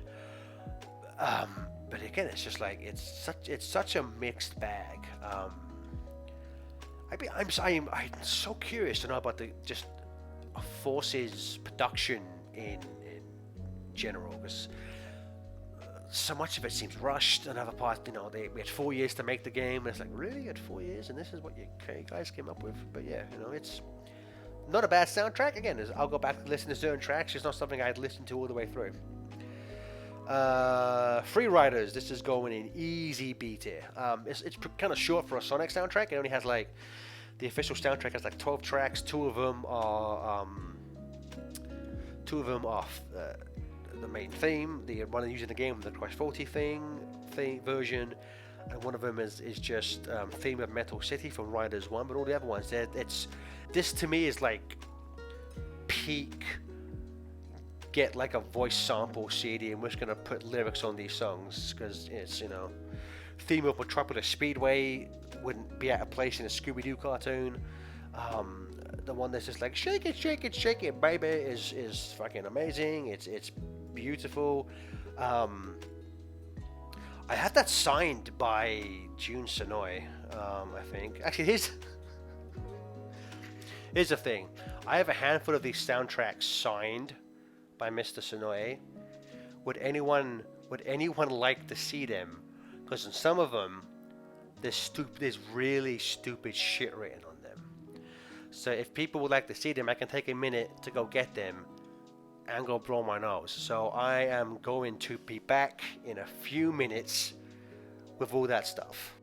But again, it's just like it's such a mixed bag. I'm so curious to know about the just Force's production in general, because so much of it seems rushed. Another part, we had 4 years to make the game, and it's like, really, you had 4 years, and this is what you guys came up with? But yeah, it's not a bad soundtrack. Again, I'll go back and listen to certain tracks. It's not something I'd listen to all the way through. Free Riders. This is going in easy beat here. It's kind of short for a Sonic soundtrack. It only has the official soundtrack has 12 tracks. Two of them are the main theme. The one using the game, the Crash 40 theme version, and one of them is just theme of Metal City from Riders 1. But all the other ones, this to me is like peak. Get like a voice sample CD, and we're just gonna put lyrics on these songs because it's theme of Metropolis Speedway wouldn't be out of place in a Scooby-Doo cartoon. The one that's just like shake it, shake it, shake it, baby is fucking amazing. It's beautiful. I had that signed by Jun Sonoy, I think. Actually, here's the thing. I have a handful of these soundtracks signed by Mr. Sonoy. Would anyone like to see them? Because in some of them, there's really stupid shit written on them. So if people would like to see them, I can take a minute to go get them and go blow my nose. So I am going to be back in a few minutes with all that stuff.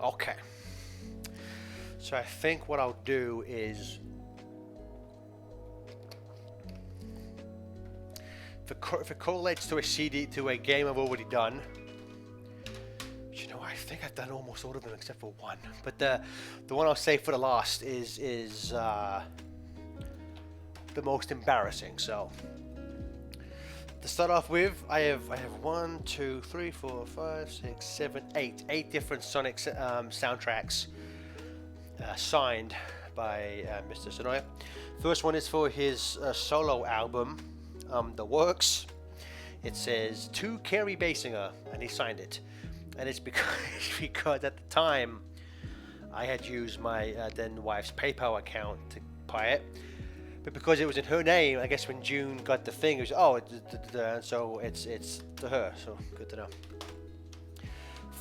Okay. So I think what I'll do is, if it correlates to a CD, to a game I've already done, I think I've done almost all of them except for one. But the one I'll say for the last is the most embarrassing. So to start off with, I have one, two, three, four, five, six, seven, eight different Sonic soundtracks signed by Mr. Sonoya. First one is for his solo album, The Works. It says to Kerry Basinger, and he signed it. And it's because, because at the time I had used my then wife's PayPal account to buy it. But because it was in her name, I guess when June got the thing, it was, so it's to her. So good to know.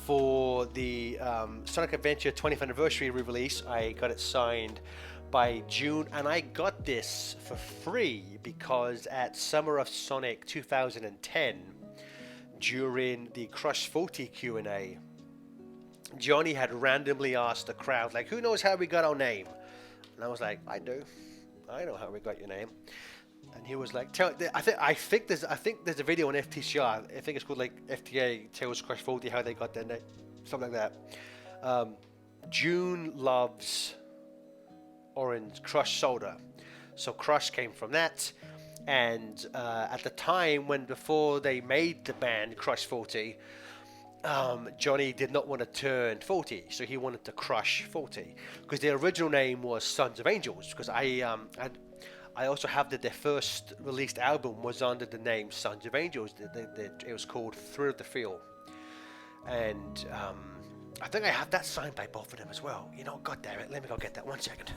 For the Sonic Adventure 20th anniversary re-release, I got it signed by June, and I got this for free because at Summer of Sonic 2010, during the Crush 40 Q&A, Johnny had randomly asked the crowd, like, who knows how we got our name? And I was like, I do. I know how we got your name. And he was like, I think there's a video on FTCR. I think it's called like FTA Tells Crush 40 how they got their name, something like that. June loves orange Crush soda, so Crush came from that. And at the time before they made the band Crush 40, Johnny did not want to turn 40, so he wanted to crush 40 because the original name was Sons of Angels. Because I also have that their first released album was under the name Sons of Angels. It was called Thrill the Feel, and I think I have that signed by both of them as well. God damn it, let me go get that. 1 second.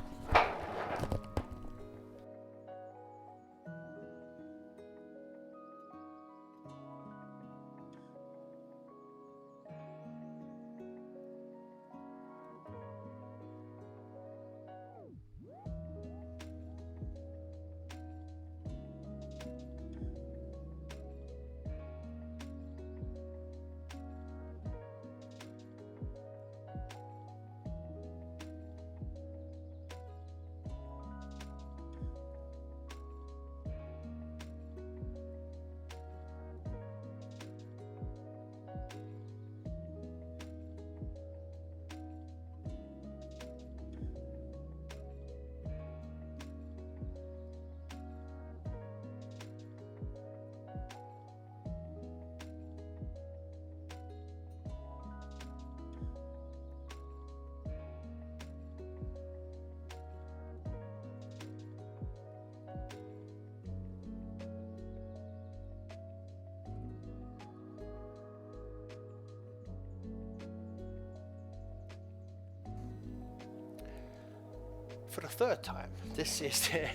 For the third time, this is the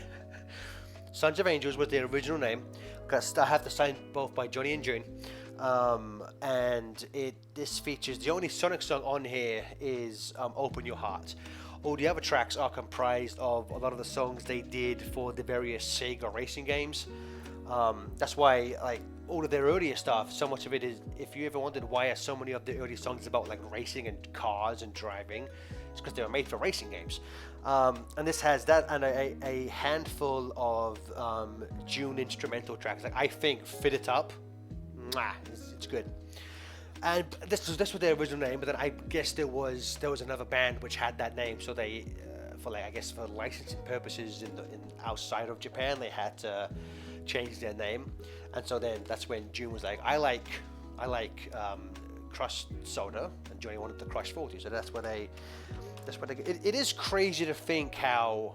Sons of Angels was their original name. Because I have to sign both by Johnny and June. And this features the only Sonic song on here is Open Your Heart. All the other tracks are comprised of a lot of the songs they did for the various Sega racing games. That's why, like, all of their earlier stuff, so much of it is, if you ever wondered why are so many of the early songs about like racing and cars and driving, it's because they were made for racing games. And this has that and a handful of June instrumental tracks. Like, I think Fit It Up, it's good. And this was their original name, but then I guess there was another band which had that name, so they for licensing purposes in outside of Japan, they had to change their name. And so then that's when June was like, I like Crush Soda, and Johnny wanted to Crush 40, so that's what they. It is crazy to think how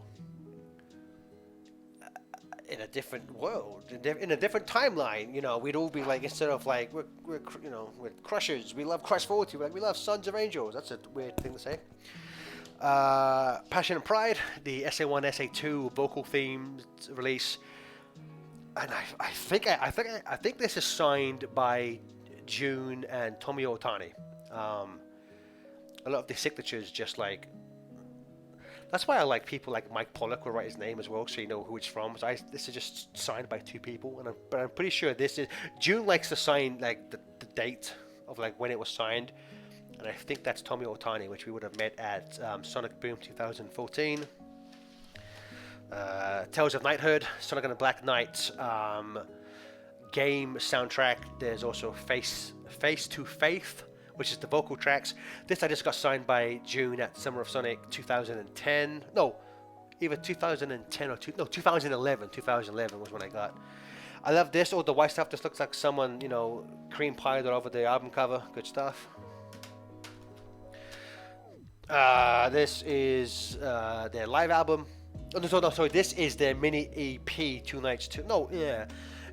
in a different world, in a different timeline, we'd all be like, instead of like we're crushers, we love Crush 40, we love Sons of Angels. That's a weird thing to say. Passion and Pride, the SA1 SA2 vocal themed release, and I think this is signed by June and Tomio Otani. A lot of the signatures just like. That's why I like people like Mike Pollock will write his name as well, so you know who it's from. So this is just signed by two people, but I'm pretty sure this is June likes to sign like the date of like when it was signed, and I think that's Tommy Otani, which we would have met at Sonic Boom 2014. Tales of Knighthood, Sonic and the Black Knight game soundtrack. There's also Face to Faith, which is the vocal tracks. This I just got signed by June at Summer of Sonic 2010. No, either 2010 or 2011. 2011 was when I got. I love this. All the white stuff just looks like someone, cream pied all over the album cover. Good stuff. This is their live album. Oh, no, sorry. This is their mini EP, Two Nights, Two. No, yeah,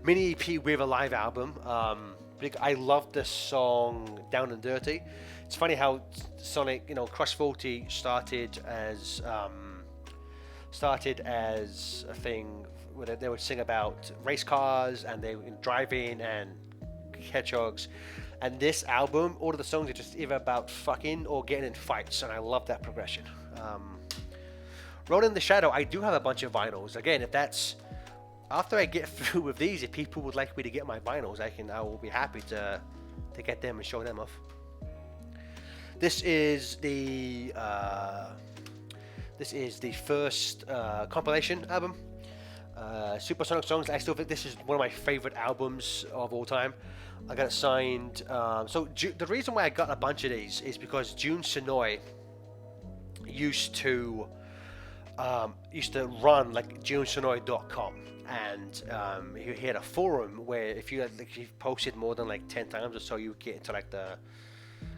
mini EP with a live album. I love this song, Down and Dirty. It's funny how Sonic, Crush 40 started as a thing where they would sing about race cars and they would drive in and hedgehogs. And this album, all of the songs are just either about fucking or getting in fights, and I love that progression. Rolling in the Shadow, I do have a bunch of vinyls. Again, if that's after I get through with these, if people would like me to get my vinyls, I will be happy to get them and show them off. This is the first compilation album, Supersonic Songs. I still think this is one of my favorite albums of all time. I got it signed. The reason why I got a bunch of these is because Jun Sonoy used to run like junsonoy.com, and he had a forum where if you posted more than like 10 times or so, you get into like the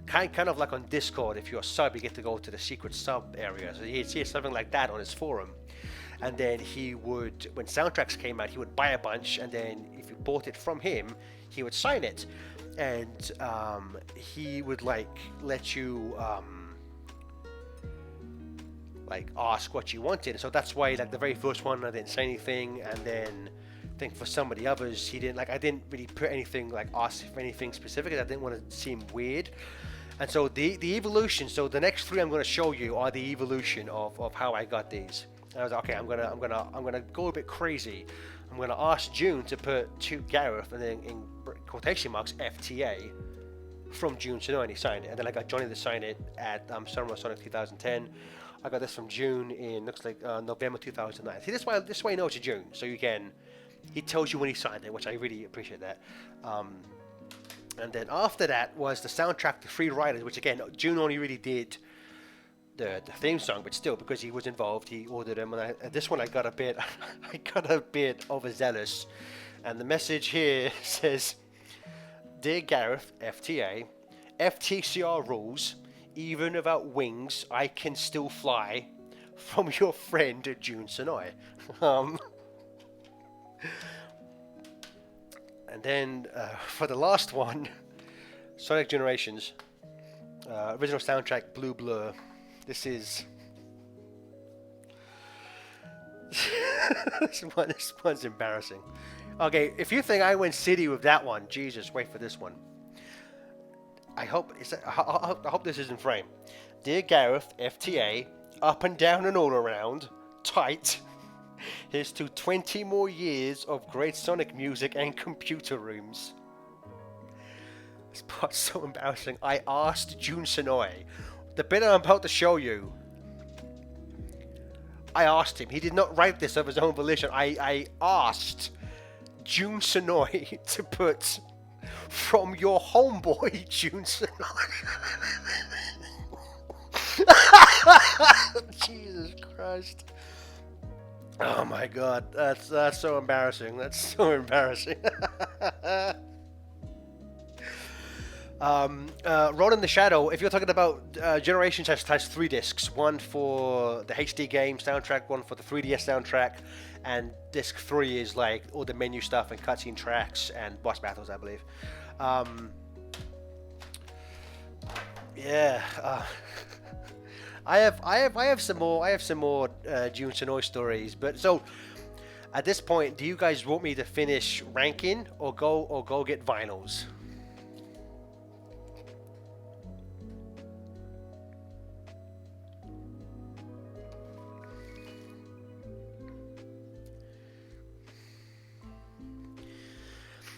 kind of like on Discord. If you're a sub, you get to go to the secret sub area. So he'd see something like that on his forum, and then he would, when soundtracks came out, he would buy a bunch, and then if you bought it from him, he would sign it, and he would like let you like ask what you wanted. So that's why like the very first one I didn't say anything, and then I think for some of the others he didn't like. I didn't really put anything like ask for anything specific. I didn't want to seem weird. And so the evolution. So the next three I'm going to show you are the evolution of how I got these. And I was like, okay, I'm gonna go a bit crazy. I'm gonna ask June to put to Gareth and then in quotation marks FTA from June Sonoy, and he signed it. And then I got Johnny to sign it at Summer of Sonic 2010. I got this from June in looks like November 2009. See, this way he knows it's June, so he tells you when he signed it, which I really appreciate that. And then after that was the soundtrack to Free Riders, which again June only really did the theme song, but still because he was involved, he ordered them. And this one I got a bit overzealous, and the message here says, "Dear Gareth, FTA, FTCR rules. Even without wings, I can still fly. From your friend, Jun Sonoy." And then for the last one, Sonic Generations, original soundtrack, Blue Blur. This is... this one's embarrassing. Okay, if you think I went city with that one, Jesus, wait for this one. I hope this is in frame. Dear Gareth, FTA, up and down and all around, tight. Here's to 20 more years of great Sonic music and computer rooms. This part's so embarrassing. I asked Jun Sonoy, the bit I'm about to show you. I asked him. He did not write this of his own volition. I asked Jun Sonoy to put from your homeboy Jun Sonoy. Jesus Christ. Oh my God, that's so embarrassing. That's so embarrassing. Roll in the Shadow, if you're talking about Generations, has 3 discs. One for the HD game soundtrack, one for the 3DS soundtrack, and disc 3 is like all the menu stuff and cutscene tracks and boss battles, I believe. Yeah. I have some more Jun Sonoy stories, but so at this point, do you guys want me to finish ranking or go get vinyls?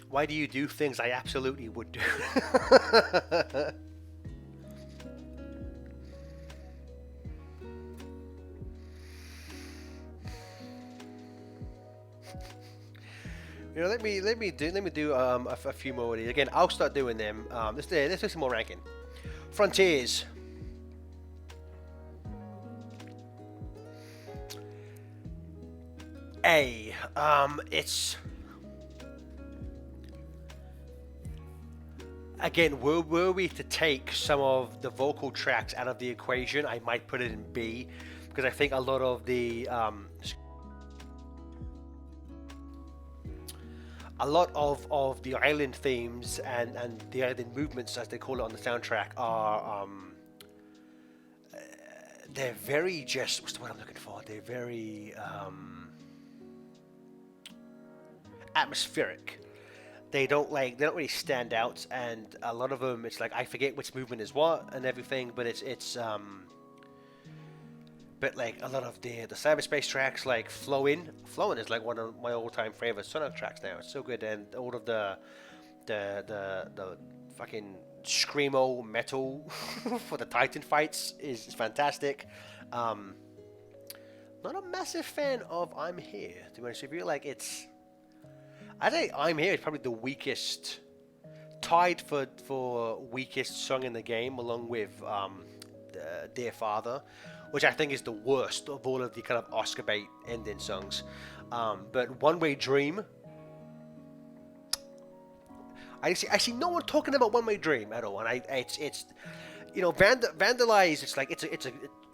Why do you do things I absolutely would do? let me do a few more of these. Again, I'll start doing them. Let's do some more ranking. Frontiers. A. It's again. Were we to take some of the vocal tracks out of the equation, I might put it in B, because I think a lot of the island themes and the island movements, as they call it on the soundtrack, are they're very just what's the word I'm looking for? They're very atmospheric. They don't really stand out, and a lot of them it's like I forget which movement is what and everything, but but like a lot of the cyberspace tracks, like Flowin' is like one of my all-time favorite Sonic tracks now. It's so good, and all of the fucking screamo metal for the Titan fights is fantastic. Um, Not a massive fan of I'm Here, to be honest with you. I think I'm Here is probably the weakest, tied for weakest song in the game, along with Dear Father, which I think is the worst of all of the kind of Oscar bait ending songs. But One Way Dream, I see no one talking about One Way Dream at all, and it's Vandalize.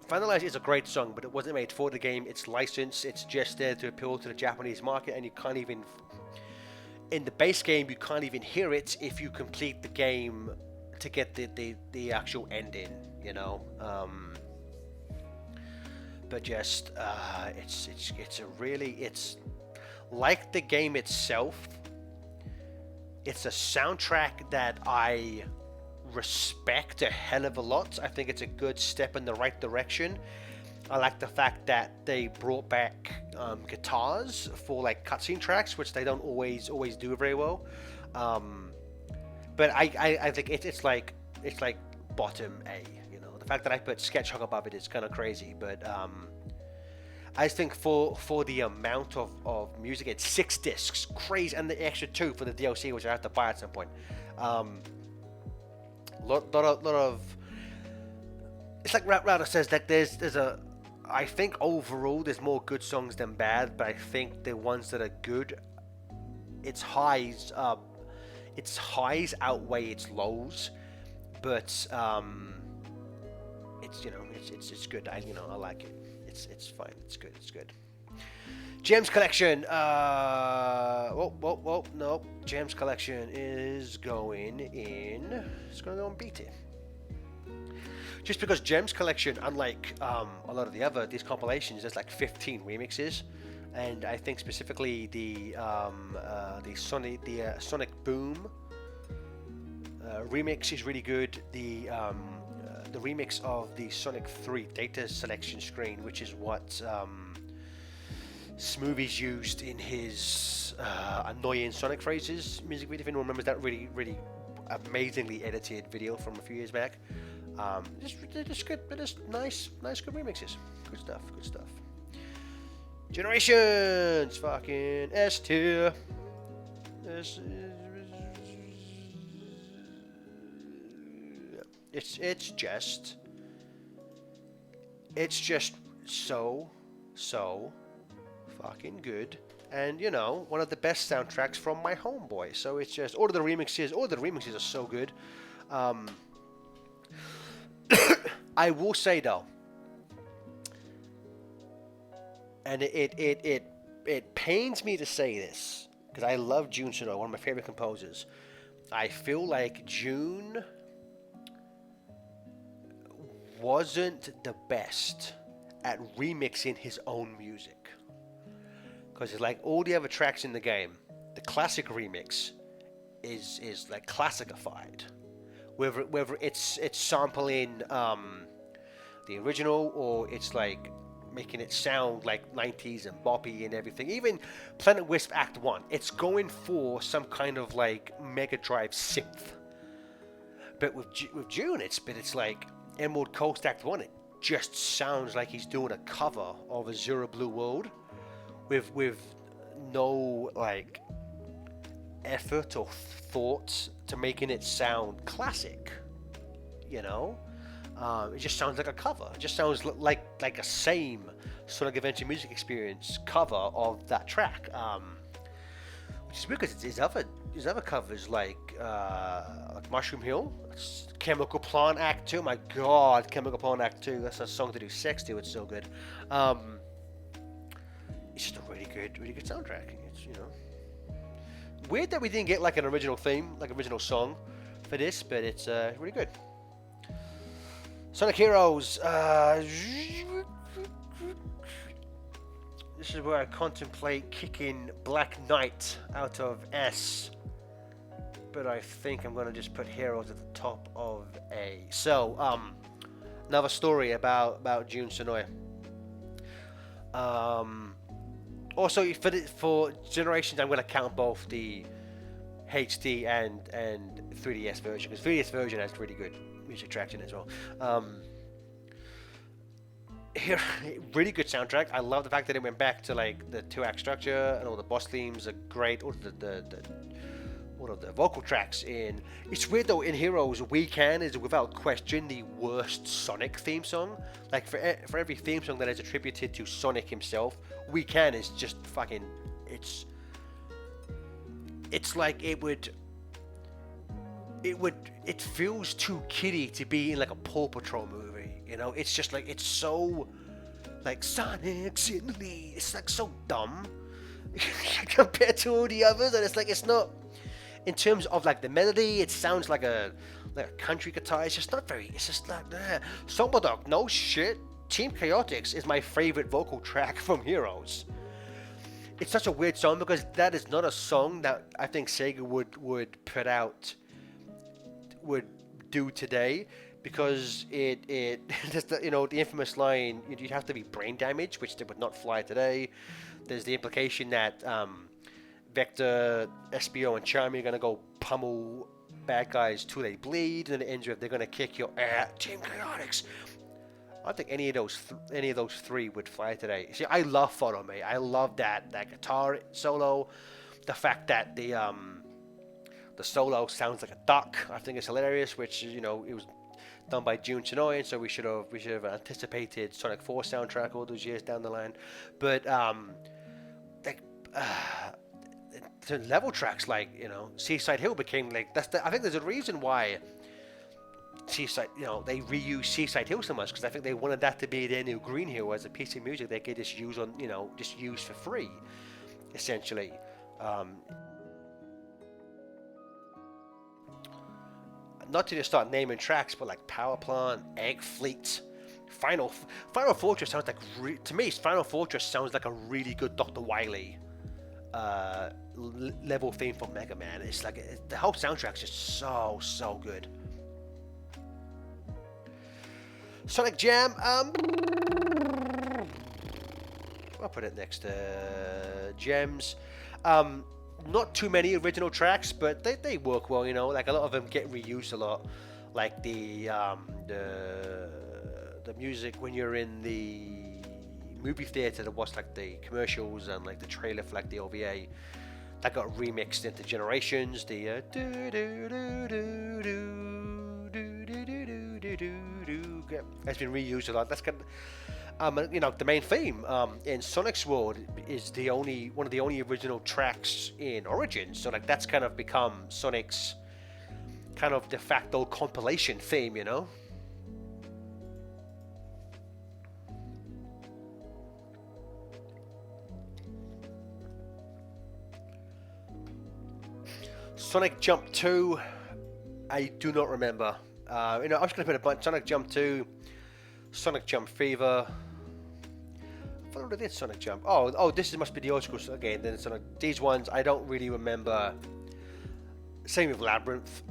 Vandalize is a great song, but it wasn't made for the game. It's licensed. It's just there to appeal to the Japanese market, and you can't even in the base game you can't even hear it if you complete the game to get the actual ending. You know. But just it's like the game itself. It's a soundtrack that I respect a hell of a lot. I think it's a good step in the right direction. I like the fact that they brought back guitars for like cutscene tracks, which they don't always do very well. But I think it's like bottom A. The fact that I put Sketchhog above it is kind of crazy, but I think for the amount of music, it's 6 discs, crazy, and the extra 2 for the DLC, which I have to buy at some point. Lot of. It's like Router says that there's a. I think overall there's more good songs than bad, but I think the ones that are good, its highs outweigh its lows, but it's good. I like it. It's fine. It's good. It's good. Gems collection. No. Gems collection is going in. It's going to go on BT. Just because Gems collection, unlike a lot of these compilations, there's like 15 remixes, and I think specifically the Sonic Boom remix is really good. The remix of the Sonic 3 data selection screen, which is what Smoothie's used in his annoying Sonic phrases music video. If anyone remembers that really, really amazingly edited video from a few years back. Just good, but just nice, good remixes. Good stuff. Generations, fucking S tier. It's just so fucking good, and one of the best soundtracks from my homeboy. So it's just all of the remixes are so good. I will say though, and it pains me to say this because I love Jun Sono, one of my favorite composers. I feel like Jun wasn't the best at remixing his own music, because it's like all the other tracks in the game, the classic remix is like classicified, whether it's sampling the original, or it's like making it sound like 90s and boppy and everything. Even Planet Wisp Act 1, it's going for some kind of like Mega Drive synth. But with June, it's like Emerald Coast Act 1, it just sounds like he's doing a cover of a Zero Blue World with no like effort or thought to making it sound classic. You know, it just sounds like a cover. It just sounds like a same Sonic Adventure music experience cover of that track. Which is weird because his other covers like Mushroom Hill, Chemical Plant Act 2. My God, Chemical Plant Act 2. That's a song to do sex to. It's so good. It's just a really good soundtrack. It's weird that we didn't get like an original theme, like original song for this, but it's really good. Sonic Heroes. This is where I contemplate kicking Black Knight out of S, but I think I'm gonna just put Heroes at the top of A. So, another story about Jun Sonoya. Also, for generations, I'm gonna count both the HD and 3DS version, because 3DS version has really good music traction as well. Here, really good soundtrack. I love the fact that it went back to like the 2-act structure, and all the boss themes are great. All of the vocal tracks in. It's weird though. In Heroes, "We Can" is without question the worst Sonic theme song. Like for every theme song that is attributed to Sonic himself, "We Can" is just fucking. It's like it feels too kiddie to be in like a Paw Patrol movie. It's just like, it's so like Sonic's in the lead. It's like so dumb compared to all the others, and it's not, in terms of like the melody, it sounds like a country guitar. It's just not very. It's just like Samba Dog. No shit. Team Chaotix is my favorite vocal track from Heroes. It's such a weird song because that is not a song that I think Sega would put out, would do today, because it just the infamous line, you'd have to be brain damaged, which they would not fly today. There's the implication that Vector, SBO, and Charmy are gonna go pummel bad guys till they bleed, and it ends with they're gonna kick your ass. Team Chaotix. I don't think any of those three would fly today. See, I love Follow Me. I love that guitar solo. The fact that the solo sounds like a duck, I think it's hilarious. Which it was done by Jun Sonoya, so we should have anticipated Sonic 4 soundtrack all those years down the line. But the level tracks, like Seaside Hill became like I think there's a reason why Seaside, they reuse Seaside Hill so much, because I think they wanted that to be their new Green Hill as a piece of music they could just use just use for free, essentially. Not to just start naming tracks, but like Power Plant, Egg Fleet, Final Fortress sounds like to me. Final Fortress sounds like a really good Dr. Wily level theme for Mega Man. It's like the whole soundtrack's just so good. Sonic Jam. I'll put it next to Gems. Not too many original tracks, but they work well. Like a lot of them get reused a lot. Like the music when you're in the movie theater to watch like the commercials and like the trailer for like the OVA, that got remixed into Generations. The has been reused a lot. That's kind of, the main theme in Sonic's World is one of the only original tracks in Origins. So like that's kind of become Sonic's kind of de facto compilation theme. Sonic Jump 2, I do not remember. I was going to put a bunch. Sonic Jump 2, Sonic Jump Fever. I thought I did Sonic Jump. Oh, this must be the old school again. Then these ones I don't really remember. Same with Labyrinth.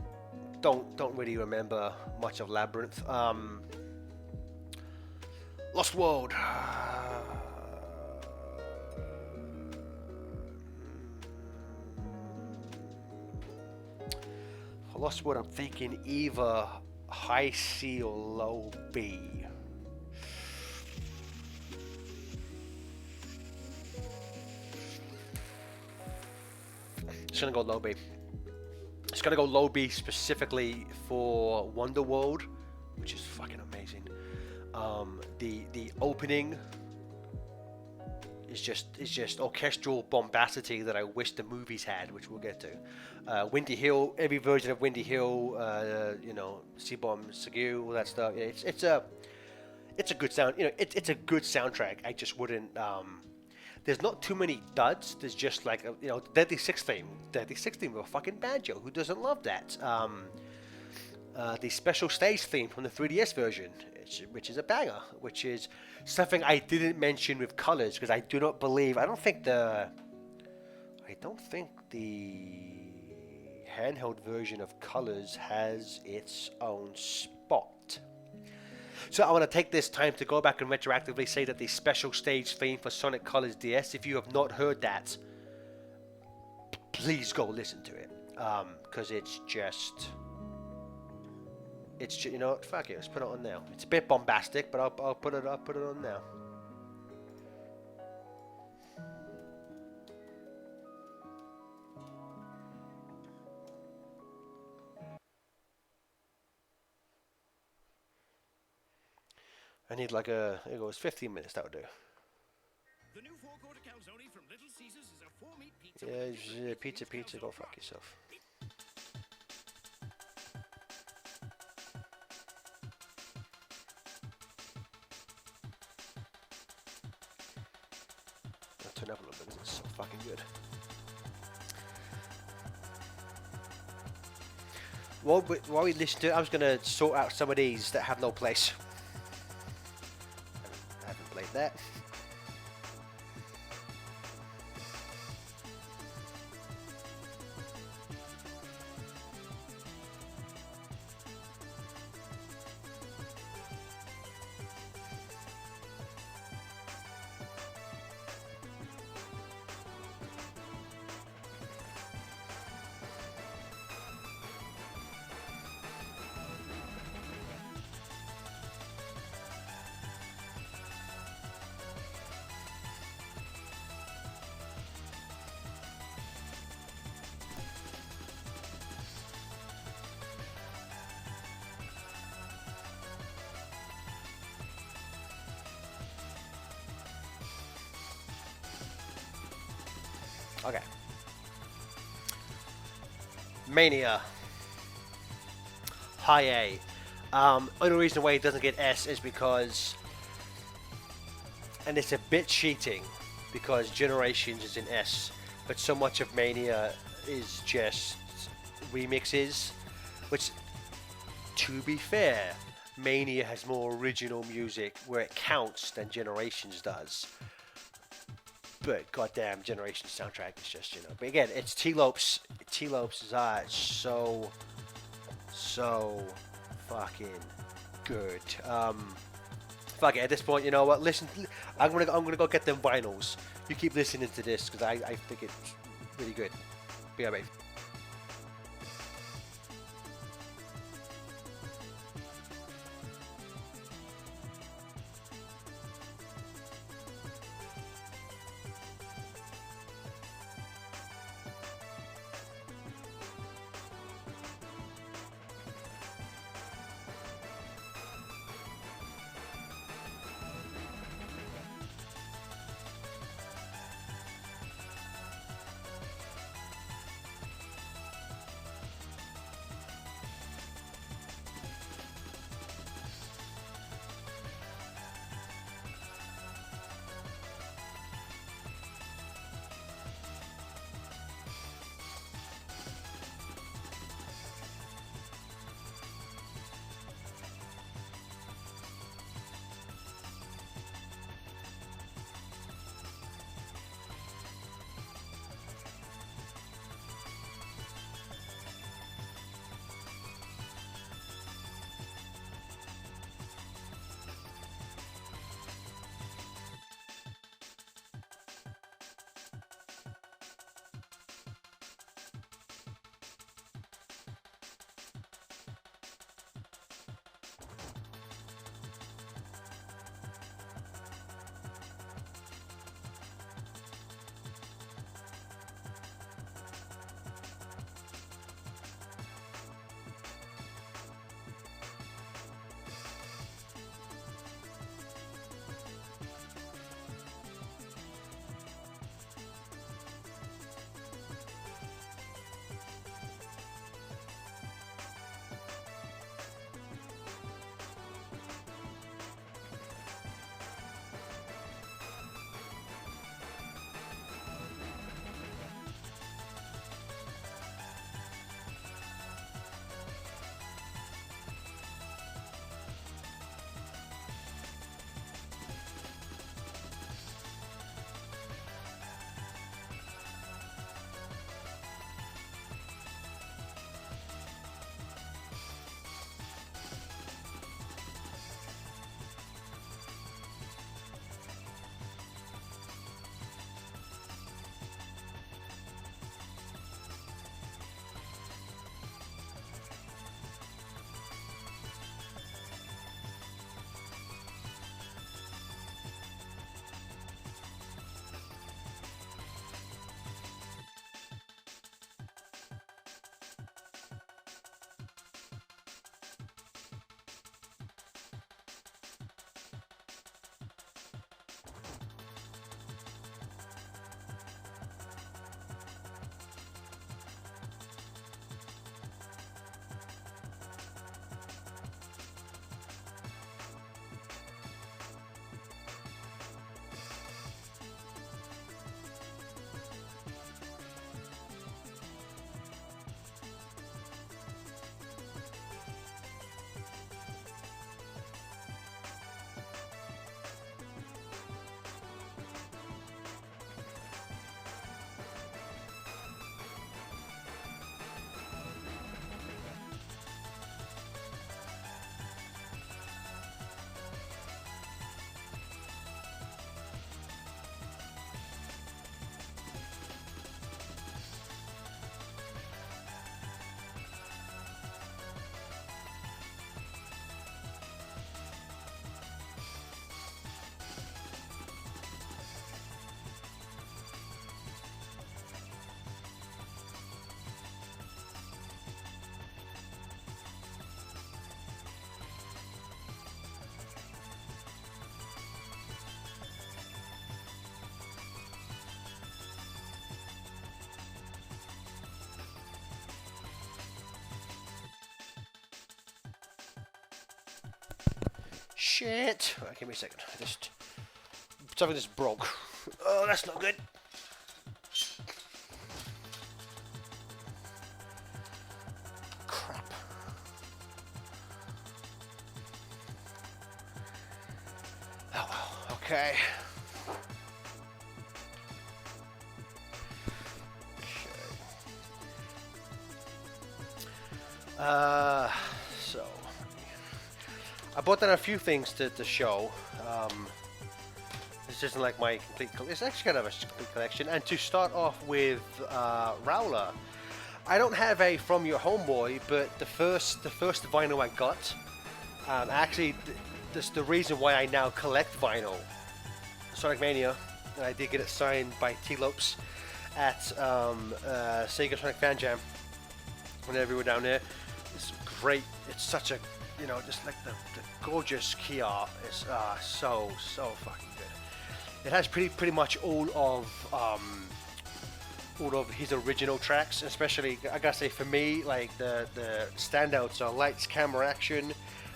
Don't really remember much of Labyrinth. Lost World. For Lost World, I'm thinking either high C or low B. It's gonna go low B. It's gonna go low B specifically for Wonderworld, which is fucking amazing. The opening is just orchestral bombacity that I wish the movies had, which we'll get to. Windy Hill, every version of Windy Hill, you know, Sibom Segue, all that stuff. It's a good sound. You know, it's a good soundtrack. I just wouldn't. There's not too many duds. There's just like you know, Deadly Six theme. Deadly Six theme with a fucking banjo. Who doesn't love that? The special stage theme from the 3DS version, which is a banger, which is something I didn't mention with colors because I do not believe. I don't think the handheld version of colors has its own spot. So I want to take this time to go back and retroactively say that the special stage theme for Sonic Colors DS, if you have not heard that, please go listen to it, because it's just, you know, fuck it, let's put it on now. It's a bit bombastic, but I'll put it on now. I need like it goes 15 minutes, that'll do. The new four-quarter calzone from Little Caesars is a four-meat pizza. Yeah, pizza, go fuck yourself. I'll turn up a little bit, it's so fucking good. While we listen to it, I was gonna sort out some of these that have no place. I haven't played that. Okay. Mania. High A. Only reason why it doesn't get S is because, and it's a bit cheating, because Generations is in S, but so much of Mania is just remixes, which, to be fair, Mania has more original music where it counts than Generations does. But goddamn, Generations soundtrack is just, you know. But again, it's T-Lopes. T-Lopes is so fucking good. Fuck it. At this point, you know what? Listen, I'm gonna go get them vinyls. You keep listening to this because I think it's really good. Be right back. shit. Alright, give me a second. Something just broke. Oh, that's not good. Crap. Oh well. Okay. So I bought down a few things to show. This isn't like my complete. It's actually kind of a complete collection. And to start off with, Rowler. I don't have a From Your Homeboy, but the first vinyl I got. Actually, this the reason why I now collect vinyl. Sonic Mania. And I did get it signed by T-Lopes at Sega Sonic Fan Jam. Whenever we were down there, it's great. It's such a, just like the gorgeous key art is so fucking good. It has pretty much all of his original tracks, especially I gotta say for me, like the standouts are Lights, Camera, Action,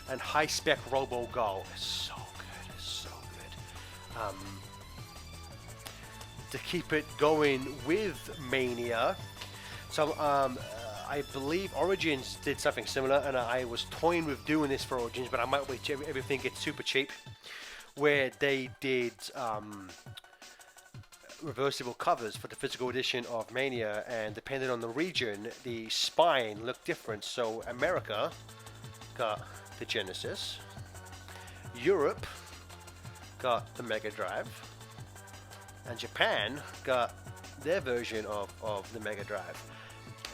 and High Spec Robo Go. It's so good. It's so good. To keep it going with Mania, so I believe Origins did something similar, and I was toying with doing this for Origins, but I might wait till everything gets super cheap, where they did reversible covers for the physical edition of Mania, and depending on the region, the spine looked different. So America got the Genesis, Europe got the Mega Drive, and Japan got their version of the Mega Drive.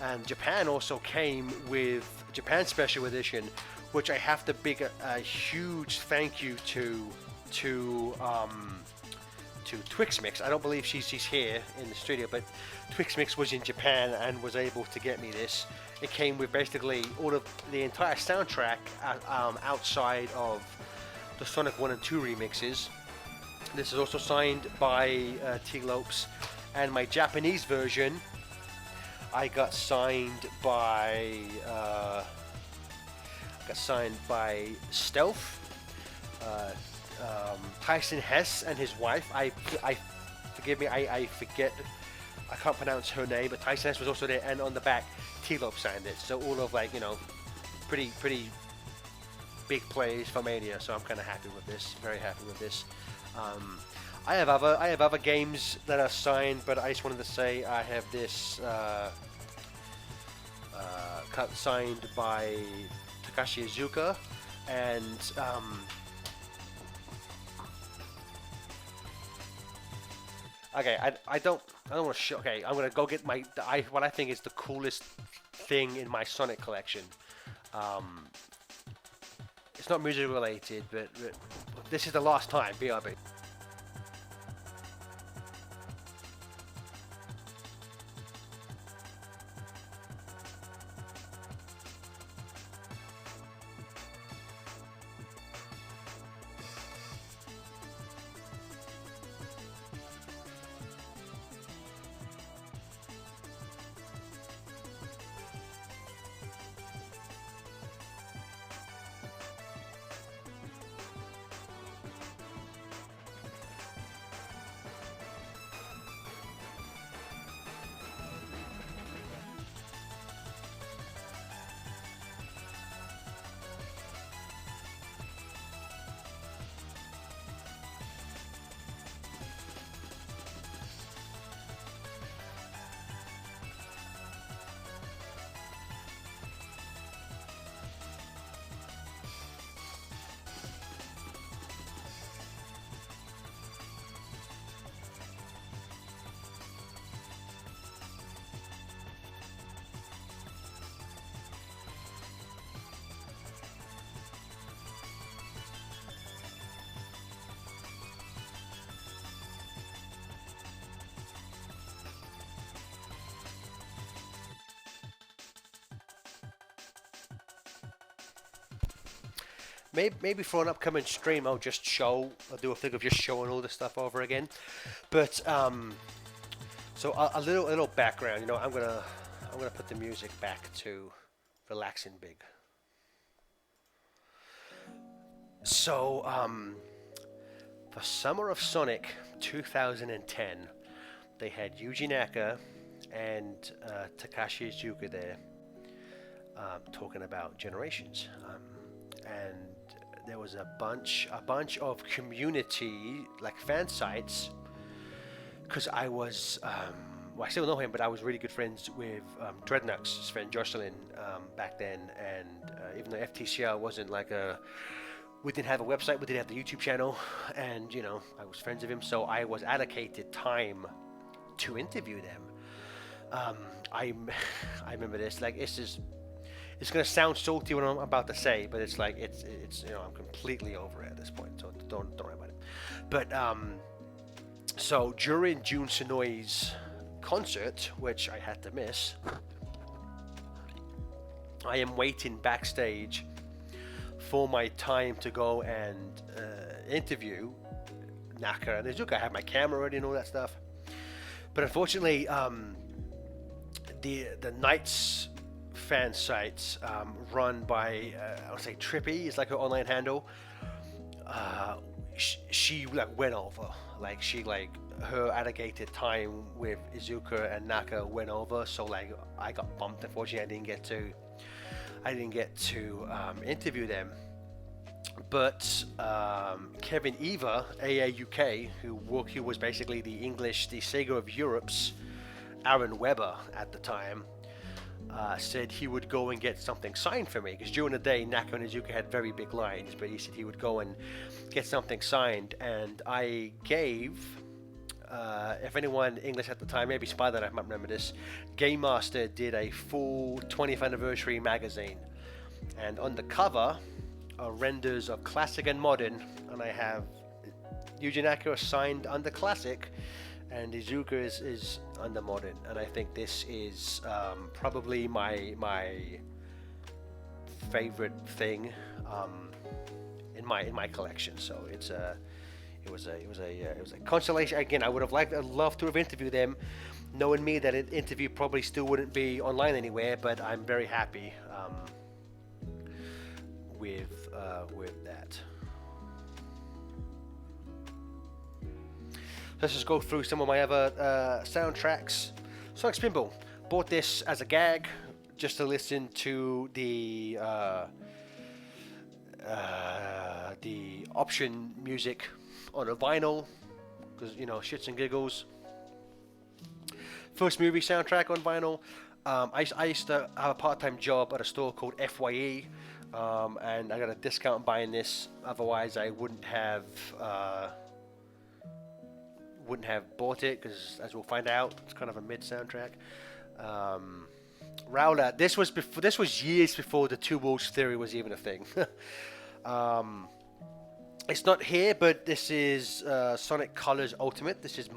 And Japan also came with Japan Special Edition, which I have to big a huge thank you to Twix Mix. I don't believe she's here in the studio, but Twix Mix was in Japan and was able to get me this. It came with basically all of the entire soundtrack outside of the Sonic 1 and 2 remixes. This is also signed by T-Lopes, and my Japanese version I got signed by Stealth, Tyson Hess and his wife. I forgive me, I forget, I can't pronounce her name, but Tyson Hess was also there, and on the back T-Lope signed it. So all of pretty big plays for Mania. So I'm kind of happy with this, very happy with this. I have other games that are signed, but I just wanted to say I have this signed by Takashi Iizuka, and okay, I don't want to show. Okay, I'm gonna go get what I think is the coolest thing in my Sonic collection. It's not music related, but this is the last time. BRB. Maybe for an upcoming stream, I'll do a thing of just showing all this stuff over again. But so a little background. I'm gonna put the music back to relaxing big. So, the summer of Sonic 2010, they had Yuji Naka and Takashi Iizuka there talking about Generations, and there was a bunch of community like fan sites because I was well, I still know him, but I was really good friends with Dreadnought's friend Jocelyn back then, and even though FTCR wasn't like a we didn't have a website, we didn't have the YouTube channel, and I was friends with him, so I was allocated time to interview them. Um, I I remember this. Like it's gonna sound salty what I'm about to say, but it's like it's I'm completely over it at this point, so don't worry about it. But so during Jun Sonoi's concert, which I had to miss, I am waiting backstage for my time to go and interview Naka and Izuka. I have my camera ready and all that stuff. But unfortunately, the Knights fan sites run by I would say Trippy is like her online handle. She like went over, like she like her allocated time with Izuka and Naka went over. So like I got bumped. Unfortunately, I didn't get to interview them. But Kevin Eva, AAUK, who was basically the Sega of Europe's Aaron Weber at the time, said he would go and get something signed for me. Because during the day, Naka and Izuka had very big lines, but he said he would go and get something signed. And I gave, if anyone English at the time, maybe Spider, I might remember this, Game Master did a full 20th anniversary magazine. And on the cover are renders of classic and modern, and I have Yuji Naka signed under classic, and Izuka is under modern. And I think this is probably my favorite thing in my collection. So it was a consolation. Again, I'd love to have interviewed them, knowing me that an interview probably still wouldn't be online anywhere. But I'm very happy with that. Let's just go through some of my other soundtracks. Sonic Spinball. Bought this as a gag, just to listen to the option music on a vinyl, because shits and giggles. First movie soundtrack on vinyl. I used to have a part-time job at a store called FYE, and I got a discount buying this. Otherwise, I wouldn't have bought it, because as we'll find out, it's kind of a mid soundtrack. Rowler. This was years before the Two Worlds theory was even a thing. It's not here, but this is Sonic Colors Ultimate. This is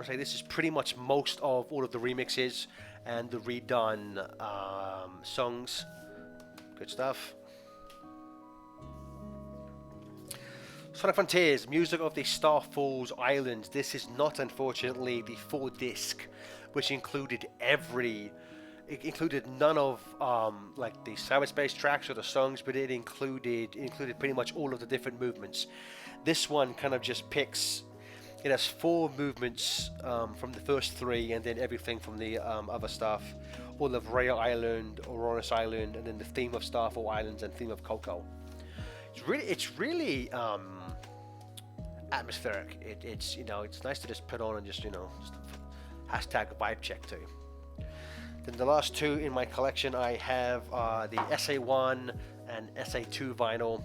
this is pretty much most of all of the remixes and the redone songs. Good stuff. Sonic Frontiers, music of the Star Falls Islands. This is not, unfortunately, the full disc, which included none of like the cyberspace tracks or the songs, but it included pretty much all of the different movements. This one kind of just picks. It has 4 movements from the first 3, and then everything from the other stuff. All of Rhea Island, Auroras Island, and then the theme of Starfall Islands and theme of Coco. It's really atmospheric. It's nice to just put on and just hashtag vibe check too. Then the last 2 in my collection, I have the SA1 and SA2 vinyl.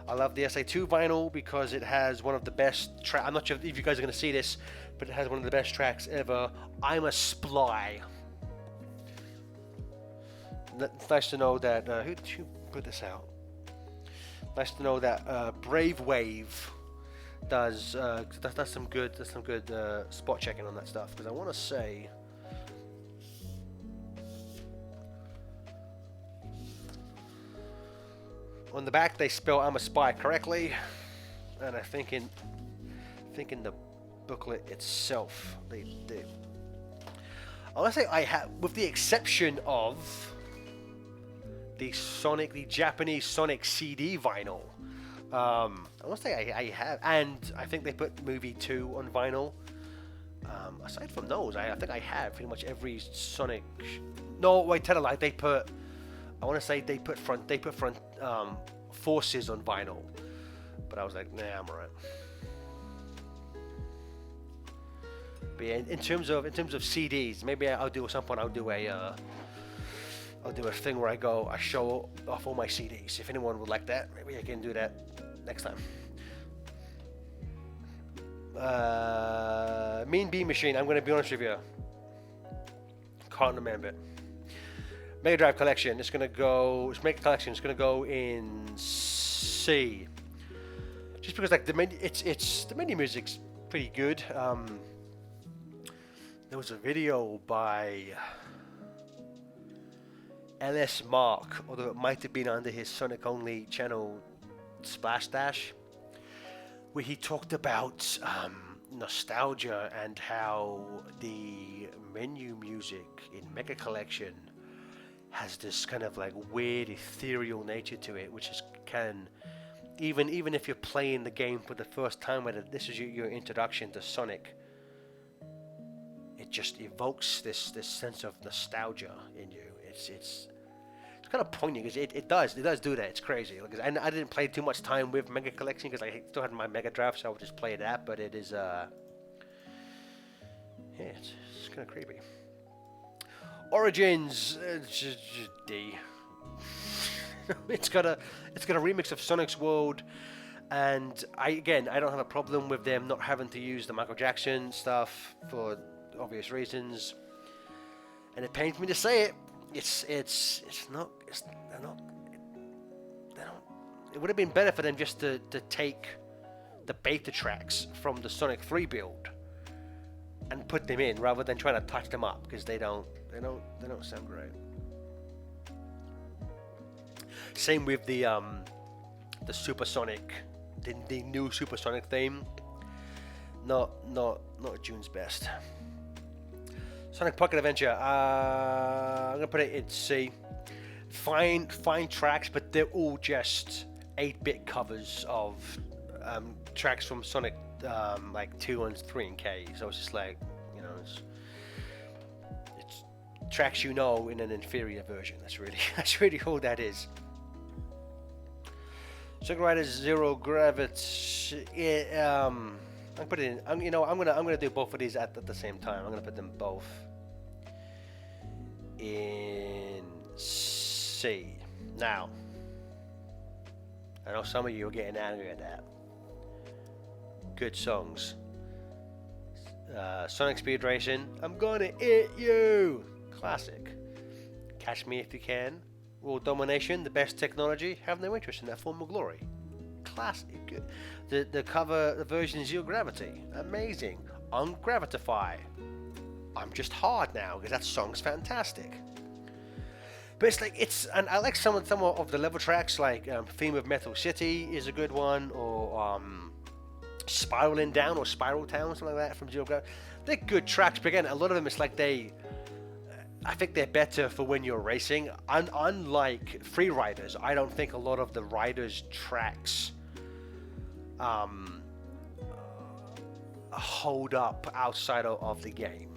I love the SA2 vinyl because it has one of the best tracks. I'm not sure if you guys are going to see this, but it has one of the best tracks ever. I'm a Sply. It's nice to know that who put this out. Nice to know that Brave Wave does some good spot checking on that stuff, because I want to say. On the back, they spell "I'm a spy" correctly, and I think in the booklet itself, they. I want to say I have, with the exception of the Japanese Sonic CD vinyl. I want to say I have, and I think they put movie 2 on vinyl. Aside from those, I think I have pretty much every Sonic. No, wait, tell a lie. They put. I want to say they put front Forces on vinyl, but I was like, nah, I'm alright. But yeah, in terms of CDs, maybe I'll do at some point. I'll do a thing where I show off all my CDs. If anyone would like that, maybe I can do that next time. Mean Bean Machine. I'm gonna be honest with you. Can't remember it. Mega Drive Collection. It's gonna go. It's Mega Collection. It's gonna go in C. Just because like the menu music's pretty good. There was a video by LS Mark, although it might have been under his Sonic Only channel Splash Dash, where he talked about nostalgia and how the menu music in Mega Collection has this kind of like weird ethereal nature to it, which can even if you're playing the game for the first time, whether this is your introduction to Sonic, it just evokes this sense of nostalgia in you. It's kind of poignant because it does do that. It's crazy. Like, and I didn't play too much time with Mega Collection because I still had my Mega Drive, so I would just play that. But it is yeah, it's kind of creepy. Origins, just D. it's got a remix of Sonic's World, and I don't have a problem with them not having to use the Michael Jackson stuff for obvious reasons. And it pains me to say it. It would have been better for them just to take the beta tracks from the Sonic 3 build and put them in rather than trying to touch them up, because they don't sound great. Same with the Supersonic, the new Supersonic theme. Not June's best. Sonic Pocket Adventure. I'm gonna put it in C. Fine tracks, but they're all just 8-bit covers of tracks from Sonic like 2 and 3 and K. So it's just like, you know, it's tracks in an inferior version. That's really all that is. Sugar Riders Zero Gravity. I'm put it in. I'm gonna do both of these at the same time. I'm gonna put them both in C. Now, I know some of you are getting angry at that. Good songs. Sonic Speed Racing. I'm gonna hit you. Classic. Catch Me If You Can. World Domination. The Best Technology. Have no interest in that form of glory. Classic. Good. The cover, the version Zero Gravity. Amazing. Ungravitify. I'm Just Hard Now, because that song's fantastic. But and I like some of the level tracks, like Theme of Metal City is a good one, or Spiraling Down or Spiral Town, something like that from Zero Gravity. They're good tracks, but again, a lot of them, it's like I think they're better for when you're racing. Unlike Free Riders, I don't think a lot of the Riders tracks hold up outside of the game.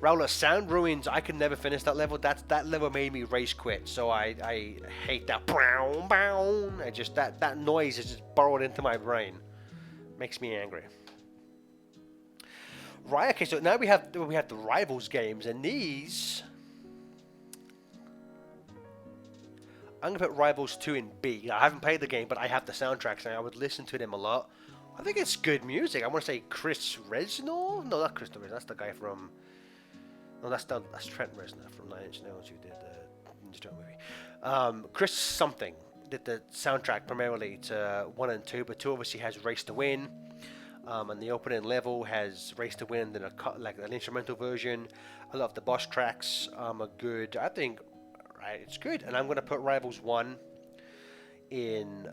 Rowler Sound Ruins, I could never finish that level. That level made me race quit, so I hate that. I just that noise is just burrowed into my brain. Makes me angry. Right, okay, so now we have the Rivals games, and these I'm gonna put Rivals 2 in B. I haven't played the game, but I have the soundtracks, and I would listen to them a lot. I think it's good music. I want to say Chris Reznor? No, not Chris Reznor. That's the guy from. No, that's Trent Reznor from 9 Inch Nails who did the Ninja Turtle movie. Chris something did the soundtrack primarily to 1 and 2, but 2 obviously has Race to Win, and the opening level has Race to Win, then an instrumental version. A lot of the boss tracks are good. I think it's good, and I'm going to put Rivals 1 in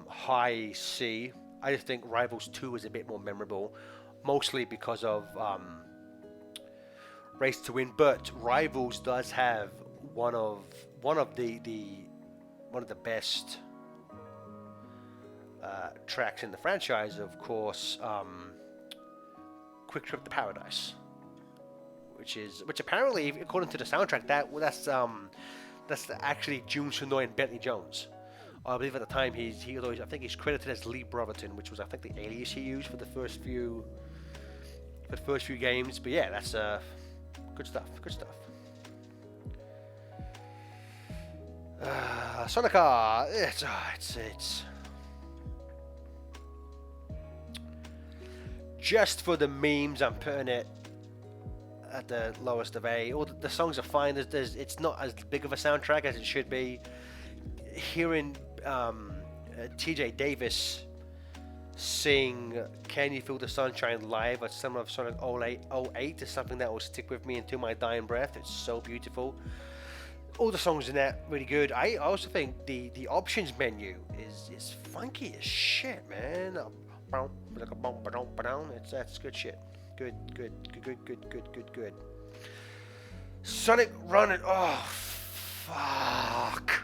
high C. I just think Rivals 2 is a bit more memorable, mostly because of Race to Win, but Rivals does have one of one of the one of the best tracks in the franchise, of course, "Quick Trip to Paradise," which apparently, according to the soundtrack, that's actually June Sonoy and Bentley Jones. I believe at the time he always, I think he's credited as Lee Brotherton, which was I think the alias he used for the first few games. But yeah, that's good stuff. Good stuff. Sonica, it's just for the memes. I'm putting it at the lowest of A. All the songs are fine. It's not as big of a soundtrack as it should be. Hearing T.J. Davis sing "Can You Feel the Sunshine" live at some of Sonic 08 is something that will stick with me until my dying breath. It's so beautiful. All the songs in that really good. I also think the options menu is funky as shit, man. That's good shit. Good. Sonic Running. Oh, fuck.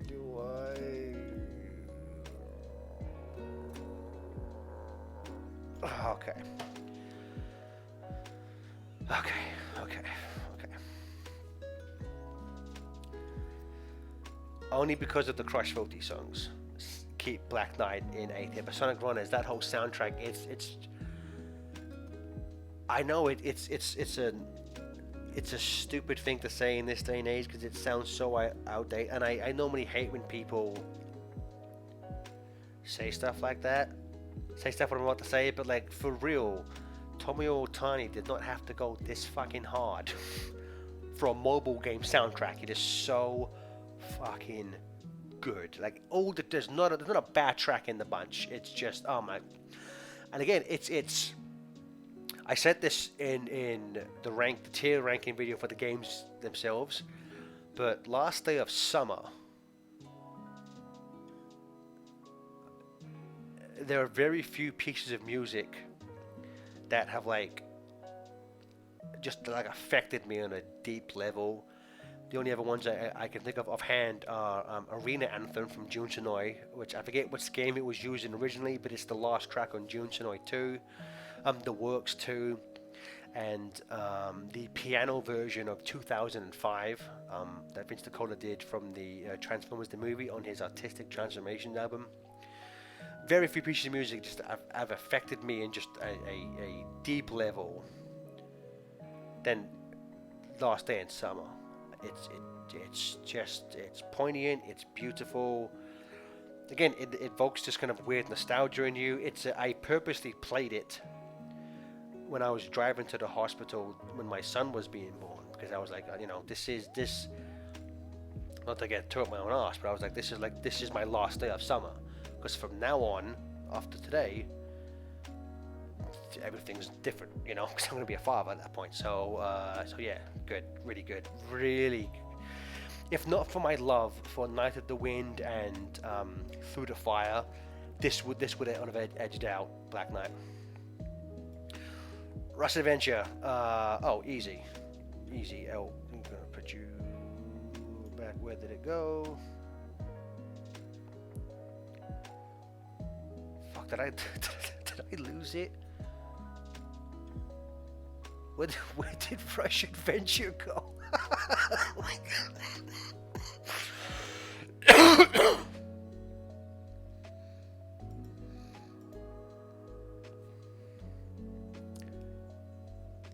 Do I? Okay. Only because of the Crush 40 songs. Keep Black Knight in A tier, but Sonic Runners, that whole soundtrack, it's. I know it's a stupid thing to say in this day and age because it sounds so outdated, and I normally hate when people say stuff like that. Say stuff what I'm about to say, but like for real, Tomio Otani did not have to go this fucking hard for a mobile game soundtrack. It is so fucking good. Like there's not a bad track in the bunch. It's just oh my. And again, it's. I said this in the tier ranking video for the games themselves, but Last Day of Summer. There are very few pieces of music that have just affected me on a deep level. The only other ones I can think of offhand are Arena Anthem from Jun Shinoi, which I forget which game it was used in originally, but it's the last track on Jun Shinoi 2. The Works 2, and the piano version of 2005 that Vince DiCola did from the Transformers the movie on his Artistic Transformation album. Very few pieces of music just have affected me in just a deep level than Last Day in Summer. It's poignant, it's beautiful. Again, it evokes this kind of weird nostalgia in you. I purposely played it when I was driving to the hospital when my son was being born, because I was like, this not to get up my own ass, but I was like, this is my last day of summer, because from now on, after today, everything's different, because I'm gonna be a father at that point. So yeah, good, really good, really. If not for my love for Night of the Wind and Through the Fire, this would have edged out Black Knight. Rush Adventure. Easy. Oh, I'm gonna put you back. Where did it go? Fuck, did I lose it? Where did Rush Adventure go? Oh my God.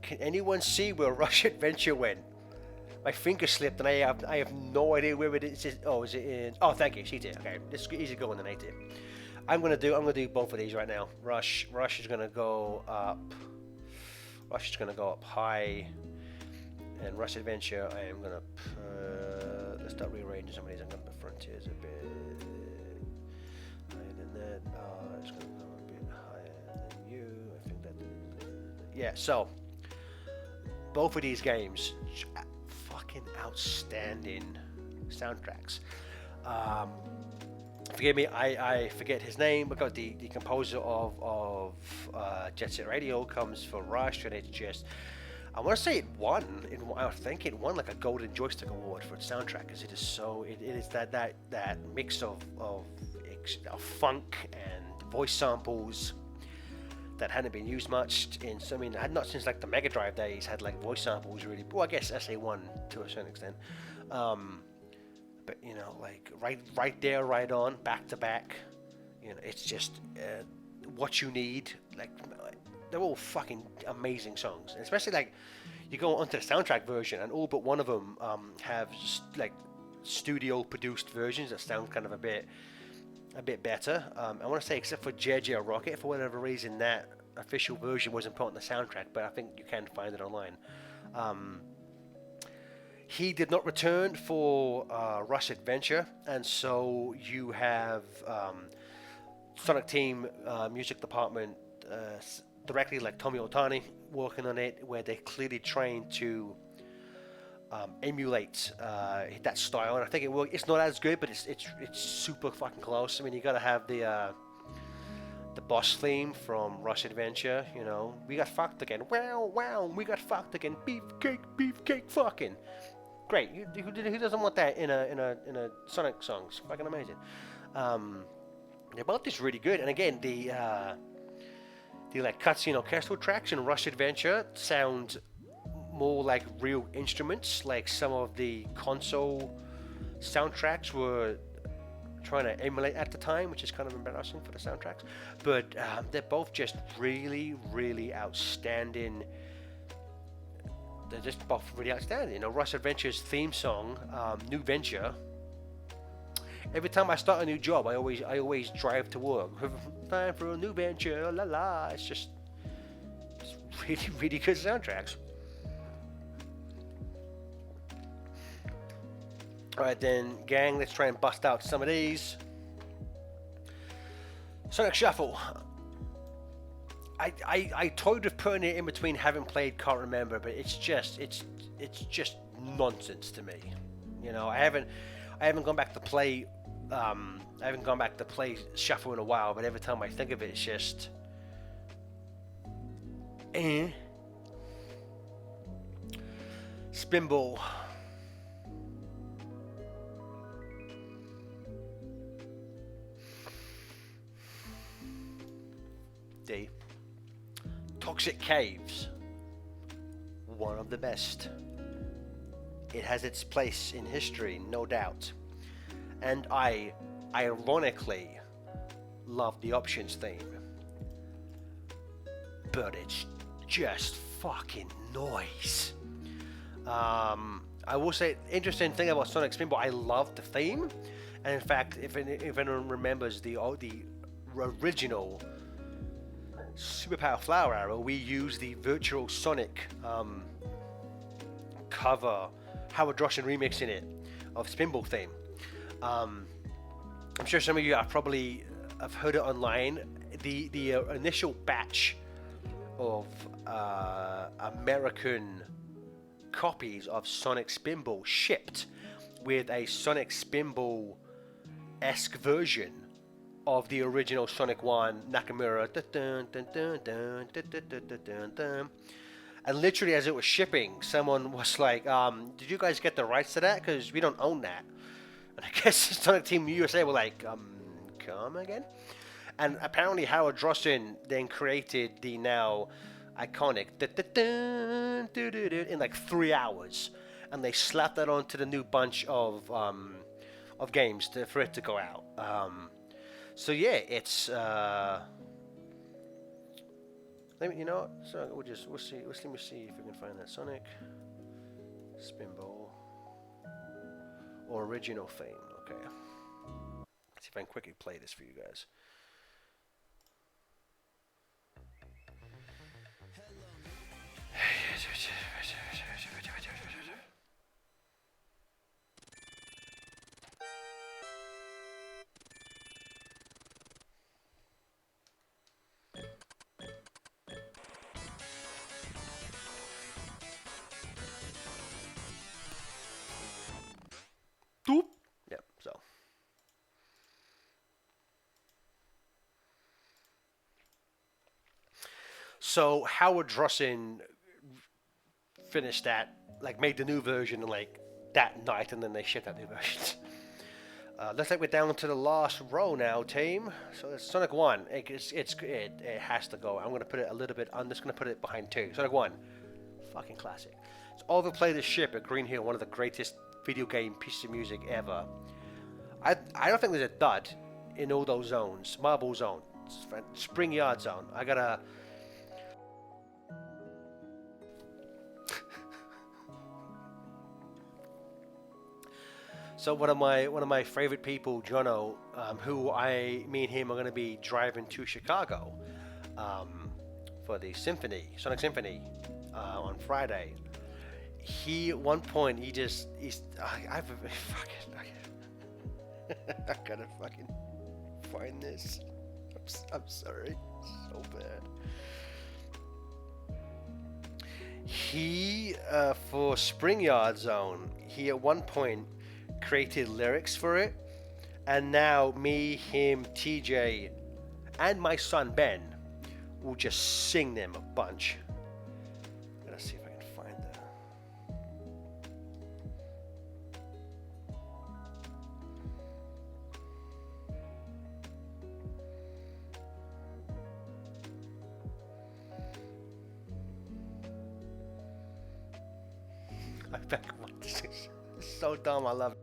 Can anyone see where Rush Adventure went? My finger slipped and I have no idea where it is. Oh, is it in? Oh, thank you. She did. Okay, this is easy going than I did. I'm gonna do both of these right now. Rush is gonna go up. Rush is gonna go up high, and Rush Adventure I am gonna put. Let's start rearranging some of these. I'm gonna put Frontiers a bit higher than that. It's gonna go a bit higher than you. I think that. Yeah. So both of these games, outstanding soundtracks. Um, Forgive me, I forget his name because the composer of Jet Set Radio comes from Rush, and it's just I want to say it won. I think it won like a Golden Joystick Award for its soundtrack because it is so. It is that mix of funk and voice samples that hadn't been used much in. I mean, had not since like the Mega Drive days had like voice samples really. Well, I guess SA1 to a certain extent. Um, but like right there, right on, back to back. It's just what you need. Like they're all fucking amazing songs, and especially like you go onto the soundtrack version, and all but one of them have like studio produced versions that sound kind of a bit better. I want to say except for JJ Rocket, for whatever reason that official version wasn't put on the soundtrack, but I think you can find it online. Um, he did not return for Rush Adventure, and so you have Sonic Team music department directly like Tommy Otani working on it, where they clearly trained to emulate that style, and I think it's not as good, but it's super fucking close. I mean, you gotta have the boss theme from Rush Adventure. We got fucked again. Wow, wow, we got fucked again. Beefcake, fucking. Great. Who doesn't want that in a Sonic song? It's fucking amazing. They're both just really good. And again, the like cutscene orchestral tracks in Rush Adventure sound more like real instruments, like some of the console soundtracks were trying to emulate at the time, which is kind of embarrassing for the soundtracks. But they're both just really, really outstanding. They're just both really outstanding. Rush Adventure's theme song, New Venture. Every time I start a new job, I always drive to work. Time for a new venture, la la. It's really, really good soundtracks. Alright then, gang, let's try and bust out some of these. Sonic Shuffle. I toyed with putting it in between haven't played, can't remember, but it's just nonsense to me. I haven't gone back to play Shuffle in a while, but every time I think of it, it's just Spinball. D. Toxic Caves. One of the best. It has its place in history, no doubt. And I, ironically, love the Options theme. But it's just fucking noise. I will say, interesting thing about Sonic Spinball, I love the theme. And in fact, if anyone remembers the original Superpower Flower Arrow, we used the Virtual Sonic cover, Howard Drossin remix in it, of Spinball theme. I'm sure some of you have probably have heard it online. The initial batch of American copies of Sonic Spinball shipped with a Sonic Spinball-esque version of the original Sonic 1 Nakamura. And literally as it was shipping, someone was like, did you guys get the rights to that? Because we don't own that. And I guess Sonic Team USA were like, come again? And apparently Howard Drossin then created the now iconic in like 3 hours. And they slapped that onto the new bunch of games for it to go out. So yeah, it's let me so we'll see. Let me see if we can find that Sonic Spinball or original theme. Okay, let's see if I can quickly play this for you guys. So Howard Drossin finished that, like made the new version like that night, and then they shipped that new version. Looks like we're down to the last row now, team. So it's Sonic 1. It has to go. I'm going to put it a little bit. I'm just going to put it behind 2. Sonic 1. Fucking classic. It's Overplay the Ship at Green Hill, one of the greatest video game pieces of music ever. I don't think there's a dud in all those zones. Marble Zone, Spring Yard Zone. I gotta. So one of my favorite people, Jono, me and him are gonna be driving to Chicago, um, for the Sonic Symphony, on Friday. He at one point I've I gotta fucking find this. I'm sorry, so bad. He for Spring Yard Zone, he at one point created lyrics for it, and now me, him, TJ, and my son Ben will just sing them a bunch. Let's see if I can find that. I bet this is so dumb. I love it.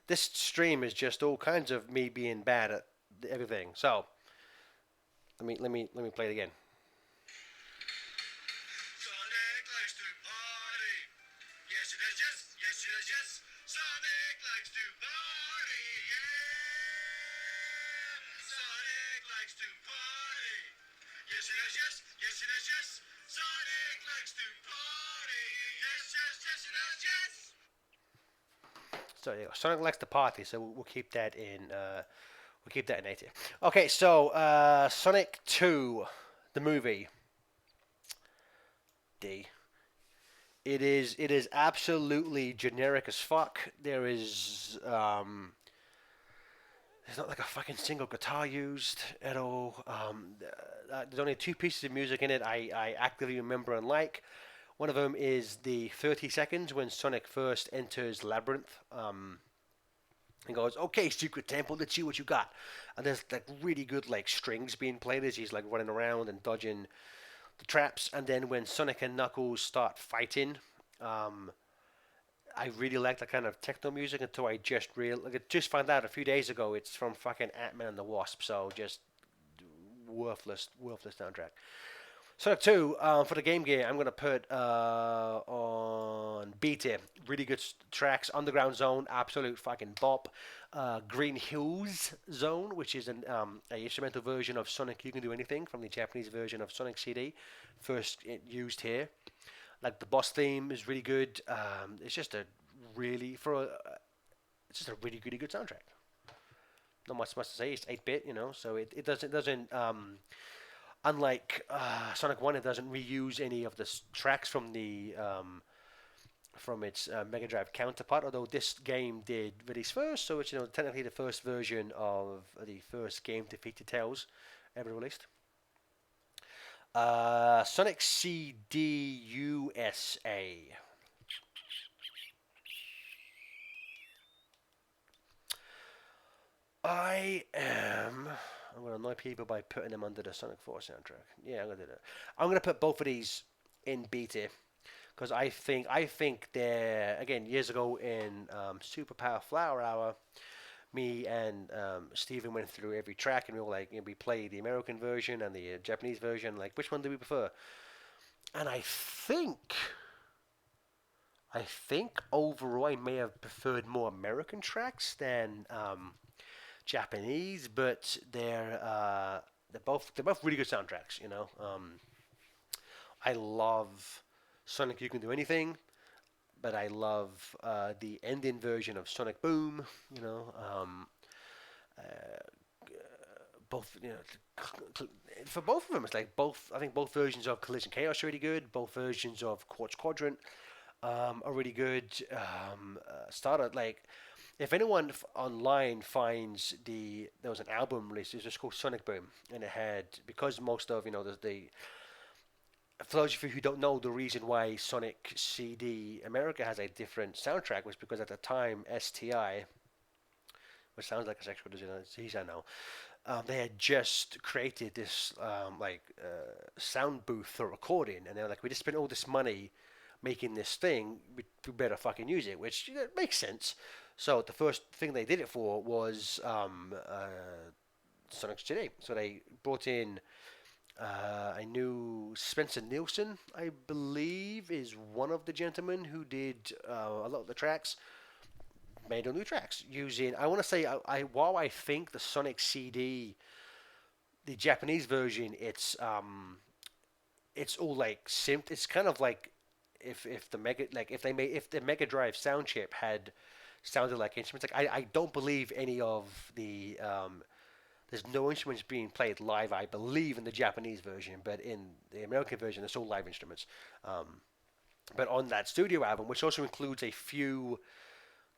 This stream is just all kinds of me being bad at everything. So let me play it again. Sonic likes to party. Yes, he does. Yes, yes, he does. Yes, Sonic likes to party. Yeah, Sonic likes to party. Yes, he does. Yes, yes, he does. Yes, Sonic likes to party. Yes, yes, yes, he does. Yes. So yeah, Sonic likes to party, so we'll keep that in. We'll keep that in A tier. Okay, so Sonic 2, the movie. D. It is absolutely generic as fuck. There's not like a fucking single guitar used at all. There's only two pieces of music in it I actively remember and like. One of them is the 30 seconds when Sonic first enters Labyrinth. And goes, okay, Secret Temple, let's see what you got. And there's like really good like strings being played as he's like running around and dodging the traps. And then when Sonic and Knuckles start fighting, um, I really like that kind of techno music until I just found out a few days ago it's from fucking Ant-Man and the Wasp. So just worthless soundtrack. Sonic 2, for the Game Gear, I'm going to put on B tier. Really good tracks. Underground Zone, absolute fucking bop. Green Hills Zone, which is a instrumental version of Sonic You Can Do Anything from the Japanese version of Sonic CD, first used here. Like the boss theme is really good. It's just a really it's just a really really good soundtrack. Not much to say. It's 8-bit, so it doesn't unlike Sonic One, it doesn't reuse any of the tracks from its Mega Drive counterpart. Although this game did release first, so it's technically the first version of the first game to feature Tails ever released. Sonic CD USA. I am. I'm gonna annoy people by putting them under the Sonic 4 soundtrack. Yeah, I'm gonna do that. I'm gonna put both of these in beta because I think they're again years ago in Super Power Flower Hour. Me and Steven went through every track and we were like, we played the American version and the Japanese version. Like, which one do we prefer? And I think overall I may have preferred more American tracks than Japanese, but they're both really good soundtracks. I love Sonic You Can Do Anything, but I love the ending version of Sonic Boom. Uh, both for both of them, it's like both. I think both versions of Collision Chaos are really good. Both versions of Quartz Quadrant are really good. Started like if anyone online finds there was an album released, it was just called Sonic Boom, and it had because most of the for those of you who don't know, the reason why Sonic CD America has a different soundtrack was because at the time STI, which sounds like a sexual disease, I know, they had just created this sound booth for recording, and they were like, we just spent all this money making this thing, we better fucking use it, which makes sense. So the first thing they did it for was Sonic CD. So they brought in I knew Spencer Nielsen, I believe, is one of the gentlemen who did a lot of the tracks. Made all new tracks using. I want to say, while I think the Sonic CD, the Japanese version, it's all like synthed. It's kind of like if the Mega like if the Mega Drive sound chip had sounded like instruments. Like I don't believe any of the there's no instruments being played live, I believe, in the Japanese version, but in the American version, it's all live instruments. But on that studio album, which also includes a few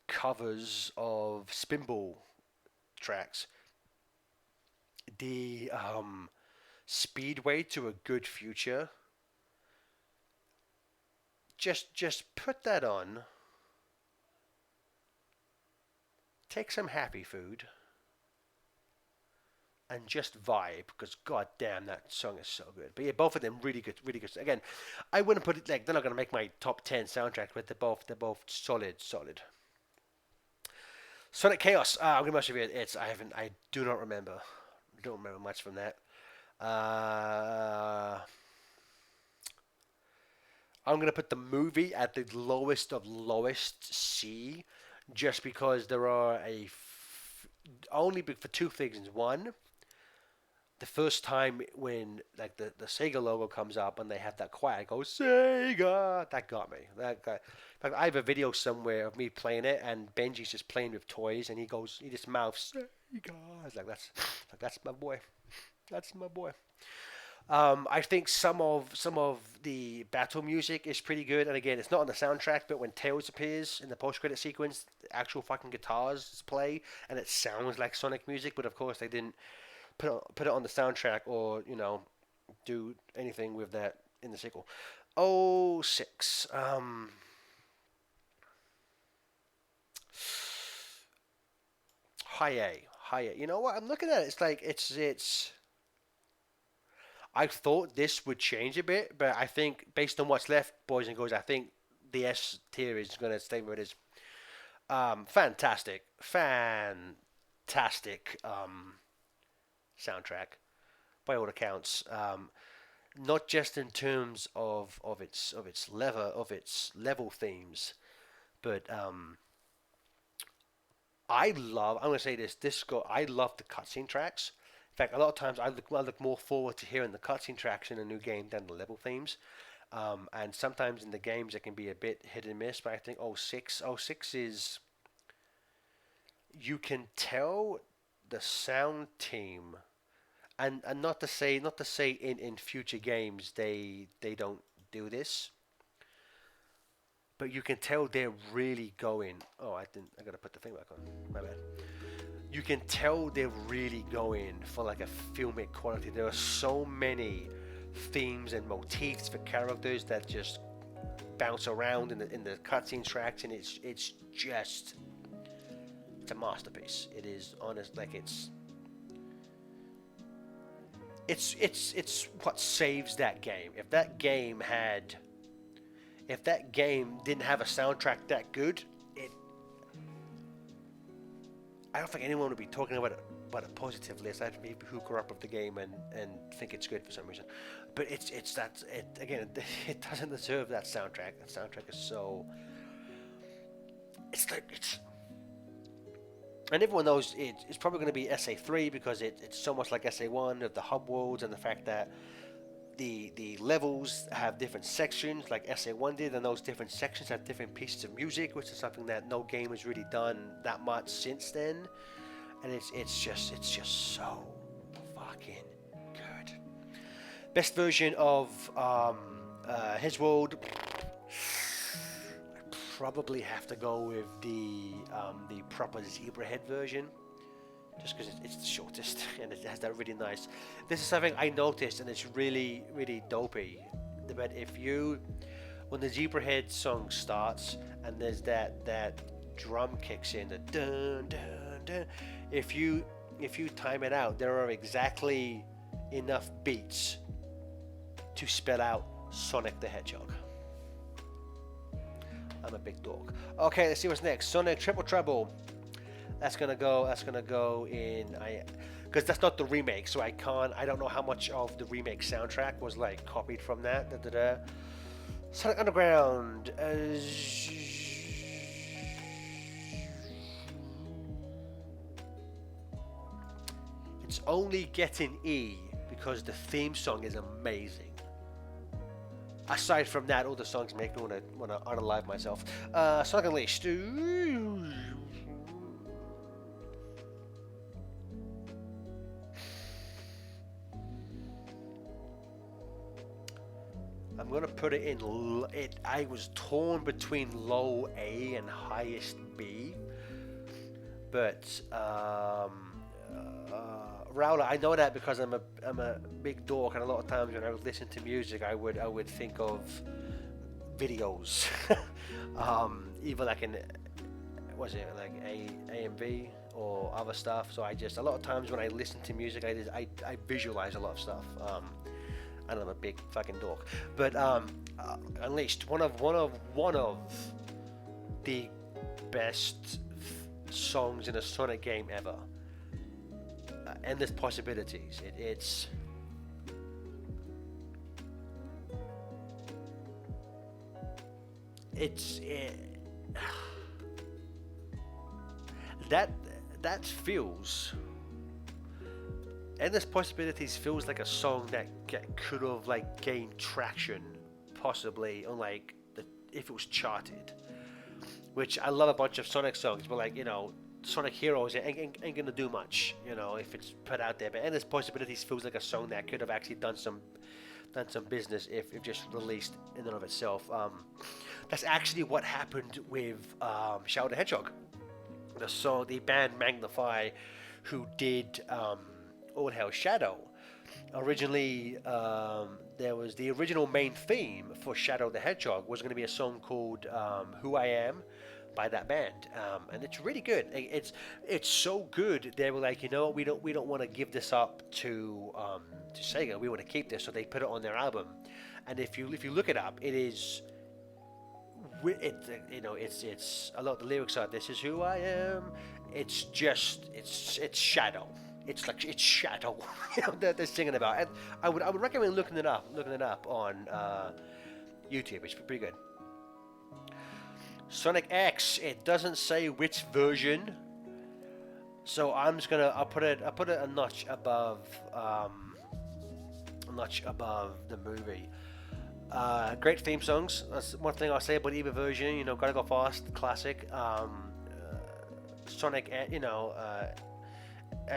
covers of Spinball tracks, the Speedway to a Good Future, just put that on, take some happy food, and just vibe because god damn that song is so good. But yeah, both of them really good, really good. Again, I wouldn't put it like they're not gonna make my top 10 soundtracks, but they're both solid, solid. Sonic Chaos. I'm gonna be honest with you, I do not remember. I don't remember much from that. Uh, I'm gonna put the movie at the lowest of lowest C, just because there are only for two things. One, the first time when like the Sega logo comes up and they have that quiet, it goes Sega. That got me. That got. In fact, I have a video somewhere of me playing it, and Benji's just playing with toys, and he just mouths Sega. It's like that's my boy. That's my boy. I think some of the battle music is pretty good, and again, it's not on the soundtrack, but when Tails appears in the post-credit sequence, the actual fucking guitars play, and it sounds like Sonic music. But of course, they didn't put it on the soundtrack or do anything with that in the sequel. Oh six. High A. High A. You know what? I'm looking at it. It's like it's. I thought this would change a bit, but I think based on what's left, boys and girls, I think the S tier is going to stay where it is. Fantastic soundtrack by all accounts. Not just in terms of its level themes, but I'm gonna say this. I love the cutscene tracks. In fact, a lot of times I look more forward to hearing the cutscene tracks in a new game than the level themes. And sometimes in the games it can be a bit hit and miss. But I think oh 06 is, you can tell the sound team, and not to say in future games they don't do this, but you can tell they're really going. Oh, I gotta put the thing back on. My bad. You can tell they're really going for like a filmic quality. There are so many themes and motifs for characters that just bounce around in the cutscene tracks, and it's just, it's a masterpiece. It is honest, like it's what saves that game. If that game didn't have a soundtrack that good, it I don't think anyone would be talking about it positively, aside from people who grew up with the game and think it's good for some reason. But it's that it again. It doesn't deserve that soundtrack. That soundtrack is so. It's like it's. And everyone knows it's probably going to be SA3 because it's so much like SA1 of the hub worlds and the fact that the levels have different sections like SA1 did, and those different sections have different pieces of music, which is something that no game has really done that much since then. And it's just so fucking good. Best version of his world, I probably have to go with the proper zebra head version, just because it's the shortest and it has that really nice. This is something I noticed, and it's really really dopey. But when the Zebrahead song starts and there's that drum kicks in, the dun dun dun. If you time it out, there are exactly enough beats to spell out Sonic the Hedgehog. I'm a big dog. Okay, let's see what's next. Sonic Triple Trouble. That's gonna go in because that's not the remake, so I don't know how much of the remake soundtrack was like copied from that. Da, da, da. Sonic Underground. It's only getting E because the theme song is amazing. Aside from that, all the songs make me wanna unalive myself. Sonic Unleashed. I'm gonna put it in. I was torn between low A and highest B, but Rowler, I know that because I'm a big dork, and a lot of times when I would listen to music, I would think of videos, even like in, was it like AMV or other stuff. So a lot of times when I listen to music, I visualize a lot of stuff. And I'm a big fucking dork. But Unleashed, one of the best songs in a Sonic game ever. Endless possibilities. That feels. Endless Possibilities feels like a song that could have like gained traction, possibly on like if it was charted. Which I love a bunch of Sonic songs, but like Sonic Heroes ain't gonna do much, if it's put out there. But Endless Possibilities feels like a song that could have actually done some business if just released in and of itself. That's actually what happened with Shadow the Hedgehog. The band Magnify, who did All Hail Shadow. Originally, there was the original main theme for Shadow the Hedgehog was going to be a song called "Who I Am" by that band, and it's really good. It's so good. They were like, we don't want to give this up to Sega. We want to keep this, so they put it on their album. And if you look it up, it is. It's a lot of the lyrics are "This is who I am." It's just it's Shadow. It's Shadow. That they're singing about. And I would recommend looking it up on YouTube. It's pretty good. Sonic X. It doesn't say which version, so I'll put it a notch above the movie. Great theme songs. That's one thing I'll say about either version. Gotta go fast, classic. Sonic,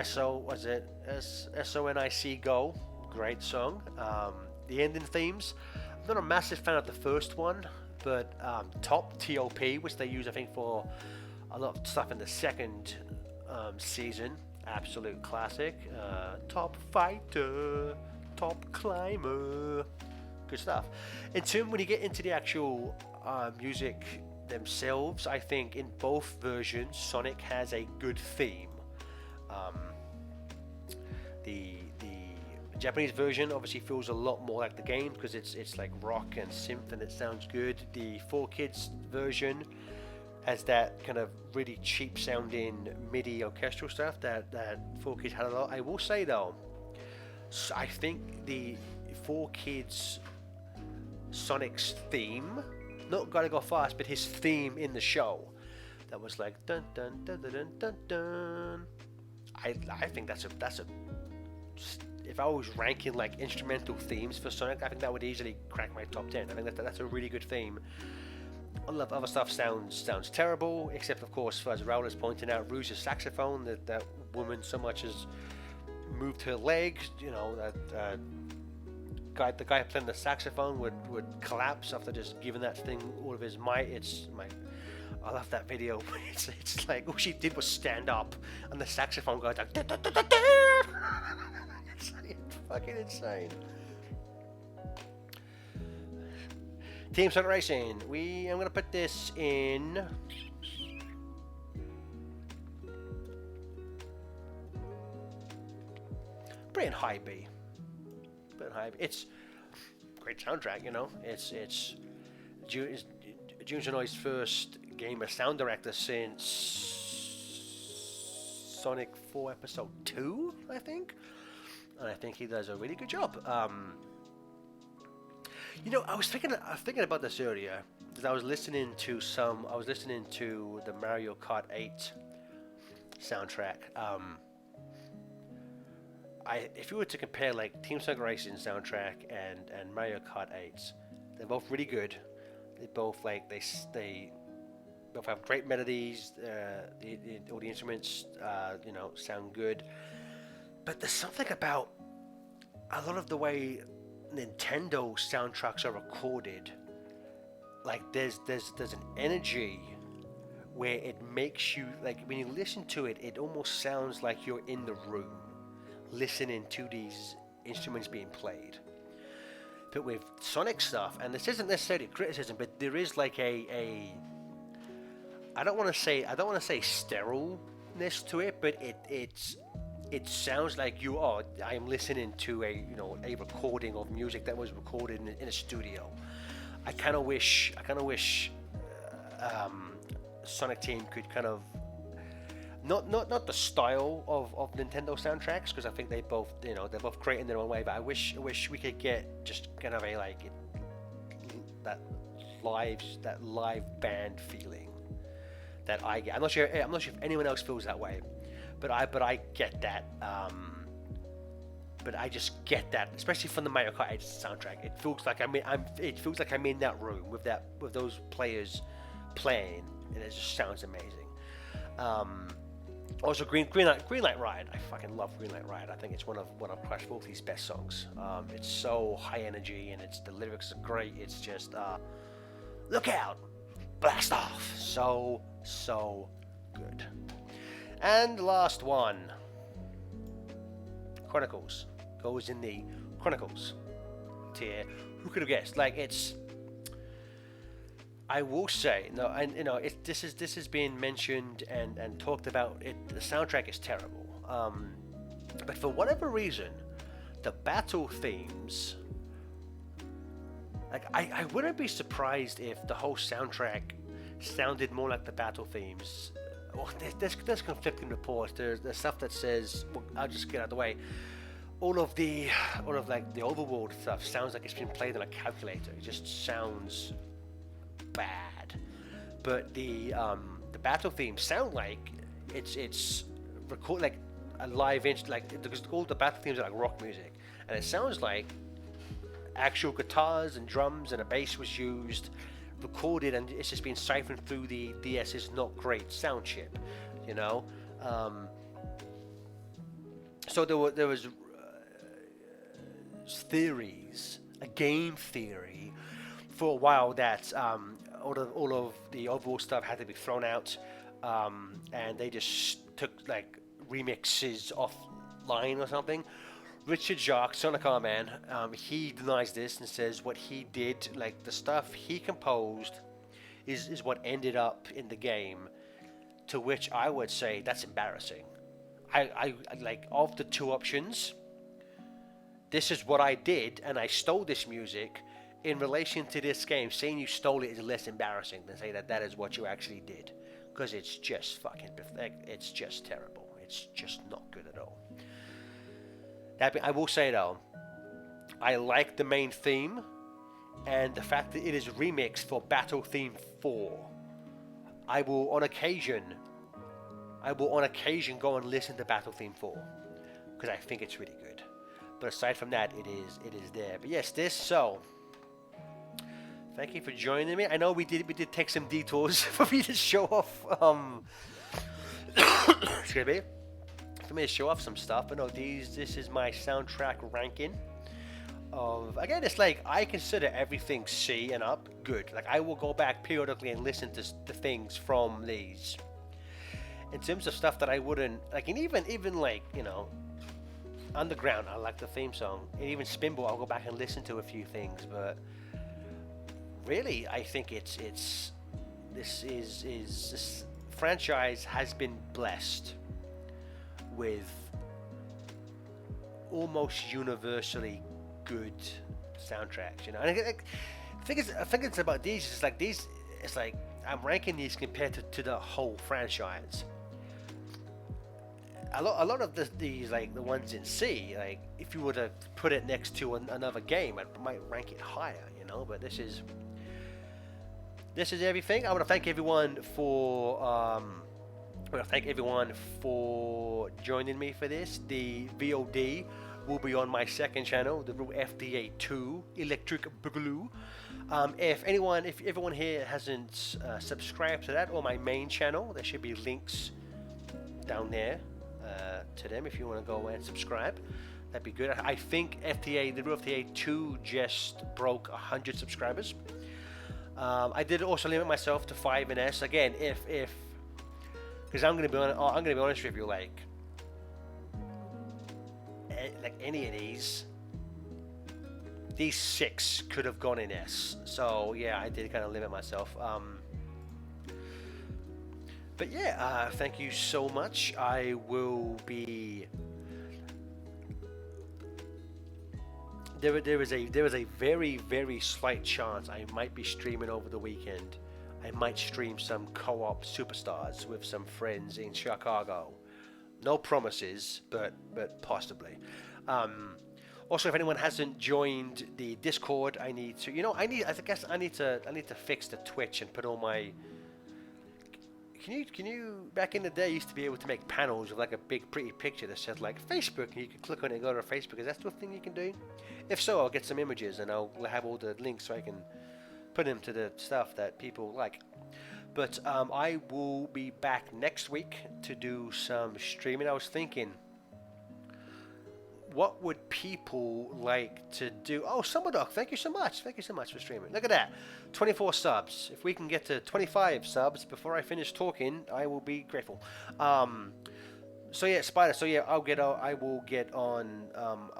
SO was it SONIC Go, great song. The ending themes. I'm not a massive fan of the first one, but TOP, which they use I think for a lot of stuff in the second season, absolute classic. Top fighter, top climber, good stuff. When you get into the actual music themselves, I think in both versions Sonic has a good theme. Um, the Japanese version obviously feels a lot more like the game because it's like rock and synth and it sounds good. The 4Kids version has that kind of really cheap sounding MIDI orchestral stuff that 4Kids had a lot. I will say though, I think the 4Kids Sonic's theme, not Gotta Go Fast, but his theme in the show, that was like dun dun dun dun dun dun dun. I think that's a if I was ranking like instrumental themes for Sonic, I think that would easily crack my top 10. I think that's a really good theme. A lot of other stuff sounds terrible, except of course, as Raul is pointing out, Rouge's saxophone. That woman so much as moved her leg. The guy playing the saxophone would collapse after just giving that thing all of his might. I love that video. It's like all she did was stand up, and the saxophone goes like. It's fucking insane. Team Sonic Racing. I'm gonna put this in. Put it in high B. It's a great soundtrack, It's Jun Sonoi's first game as sound director since Sonic 4 Episode 2, I think. And I think he does a really good job. I was thinking about this earlier because I was listening to the Mario Kart 8 soundtrack. If you were to compare like Team Sonic Racing soundtrack and Mario Kart 8, they're both really good. They both they both have great melodies. All the instruments sound good. But there's something about a lot of the way Nintendo soundtracks are recorded. Like there's an energy where it makes you, like, when you listen to it, it almost sounds like you're in the room listening to these instruments being played. But with Sonic stuff, and this isn't necessarily criticism, but there is like a I don't want to say sterileness to it, but it sounds like I am listening to a recording of music that was recorded in a studio. I kind of wish Sonic Team could kind of not the style of Nintendo soundtracks, because I think they're both great in their own way, but I wish we could get just kind of that live band feeling that I get. I'm not sure if anyone else feels that way, but I get that. But I just get that, especially from the Mario Kart 8 soundtrack. It feels like I'm in that room with those players playing, and it just sounds amazing. Also, Green Light Ride. I fucking love Green Light Ride. I think it's one of Crash Forty's best songs. It's so high energy, and the lyrics are great. It's just look out, blast off. So good. And the last one, Chronicles, goes in the Chronicles tier. Who could have guessed? I will say, no, and this has been mentioned and talked about. The soundtrack is terrible, but for whatever reason, the battle themes. I wouldn't be surprised if the whole soundtrack sounded more like the battle themes. Well, there's conflicting reports. There's stuff that says, well, I'll just get out of the way. All of the overworld stuff sounds like it's been played on a calculator. It just sounds bad. But the battle themes sound like it's recorded like a live because all the battle themes are like rock music, and it sounds like actual guitars and drums and a bass was used, recorded, and it's just been siphoned through the DS's not great sound chip, you know. So there was theories, a game theory, for a while that all of the overall stuff had to be thrown out, and they just took like remixes offline or something. Richard Jacques, Sonic R Man, he denies this and says what he did, like the stuff he composed, is what ended up in the game. To which I would say that's embarrassing. I like, of the two options, this is what I did, and I stole this music. In relation to this game, saying you stole it is less embarrassing than saying that that is what you actually did, because it's just fucking pathetic. It's just terrible. It's just not good at all. I will say though, I like the main theme, and the fact that it is remixed for Battle Theme 4. I will on occasion go and listen to Battle Theme 4 because I think it's really good. But aside from that, it is there. But yes, thank you for joining me. I know we did take some detours for me to show off excuse me. For me to show off some stuff, but no, this is my soundtrack ranking of, again, it's like I consider everything C and up good. Like I will go back periodically and listen to things from these. In terms of stuff that I wouldn't like, and even like, you know, Underground, I like the theme song, and even Spinball, I'll go back and listen to a few things. But really, I think this franchise has been blessed with almost universally good soundtracks, you know. And I think it's about these. It's like these. It's like I'm ranking these compared to the whole franchise. A lot of these, like the ones in C, like if you were to put it next to another game, I might rank it higher, you know. But this is everything. I want to thank everyone for joining me for this. The VOD will be on my second channel, the TheRealFTA 2 Electric Boogaloo. If everyone here hasn't subscribed to that or my main channel, there should be links down there to them if you want to go and subscribe. That'd be good. I think TheRealFTA 2 just broke 100 subscribers. I did also limit myself to 5 and S. Again, if because I'm gonna be honest with you, like any of these 6 could have gone in S. So yeah, I did kind of limit myself. But yeah, thank you so much. I will be. There is a very, very slight chance I might be streaming over the weekend. I might stream some co-op Superstars with some friends in Chicago. No promises, but possibly. Also, if anyone hasn't joined the Discord, I need to. I guess I need to fix the Twitch and put all my. Can you back in the day, you used to be able to make panels with like a big pretty picture that said like Facebook, and you could click on it and go to Facebook. Is that still a thing you can do? If so, I'll get some images and I'll have all the links so I can put them to the stuff that people like. But I will be back next week to do some streaming. I was thinking, what would people like to do? Oh, Summerdoc, thank you so much. Thank you so much for streaming. Look at that. 24 subs. If we can get to 25 subs before I finish talking, I will be grateful. So yeah, Spider. So yeah, I will get on.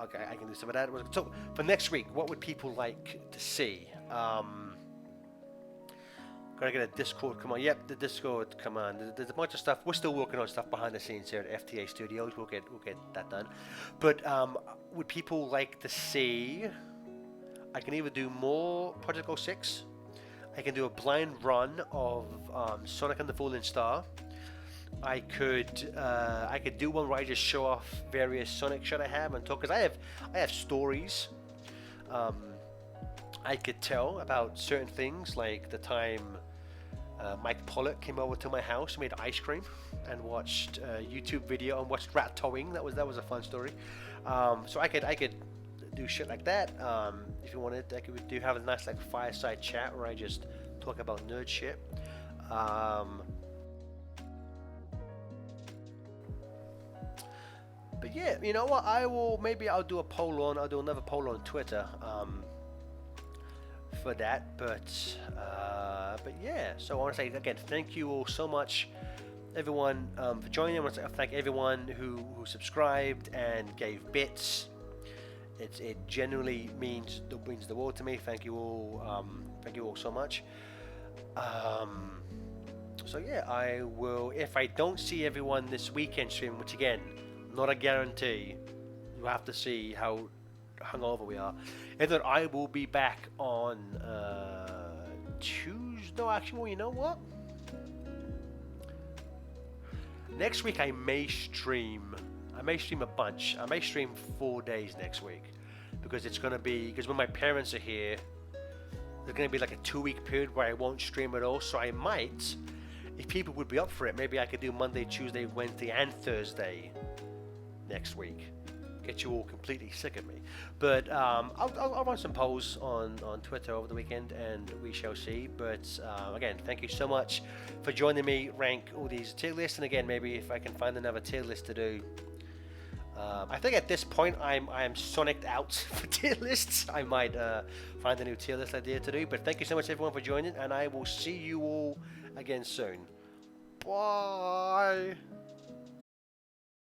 Okay, I can do some of that. So for next week, what would people like to see? Gotta get a Discord. Come on. Yep, the Discord. Come on. There's a bunch of stuff. We're still working on stuff behind the scenes here at FTA Studios. We'll get that done. But would people like to see? I can either do more Project 06. I can do a blind run of Sonic and the Fallen Star. I could do one where I just show off various Sonic shit I have and talk, because I have stories I could tell about certain things, like the time Mike Pollock came over to my house, made ice cream, and watched a YouTube video and watched rat towing. That was a fun story. So I could do shit like that. If you wanted, like, we do have a nice like fireside chat where I just talk about nerd shit. Um, but yeah, you know what? Maybe I'll do a poll on. I'll do another poll on Twitter. For that, but yeah. So I want to say again, thank you all so much, everyone, for joining. I want to thank everyone who subscribed and gave bits. It genuinely means the world to me. Thank you all. Thank you all so much. Um, so yeah, I will. If I don't see everyone this weekend stream, which again, not a guarantee. You have to see how hungover we are. And then I will be back on Tuesday. No, actually, well, you know what? Next week I may stream. I may stream a bunch. I may stream 4 days next week because it's gonna be because when my parents are here, there's gonna be like a 2 week period where I won't stream at all. So I might, if people would be up for it, maybe I could do Monday, Tuesday, Wednesday, and Thursday next week. Get you all completely sick of me. But I'll run some polls on Twitter over the weekend and we shall see. But again, thank you so much for joining me rank all these tier lists. And again, maybe if I can find another tier list to do. I think at this point I am sonicked out for tier lists. I might find a new tier list idea to do. But thank you so much everyone for joining and I will see you all again soon. Bye.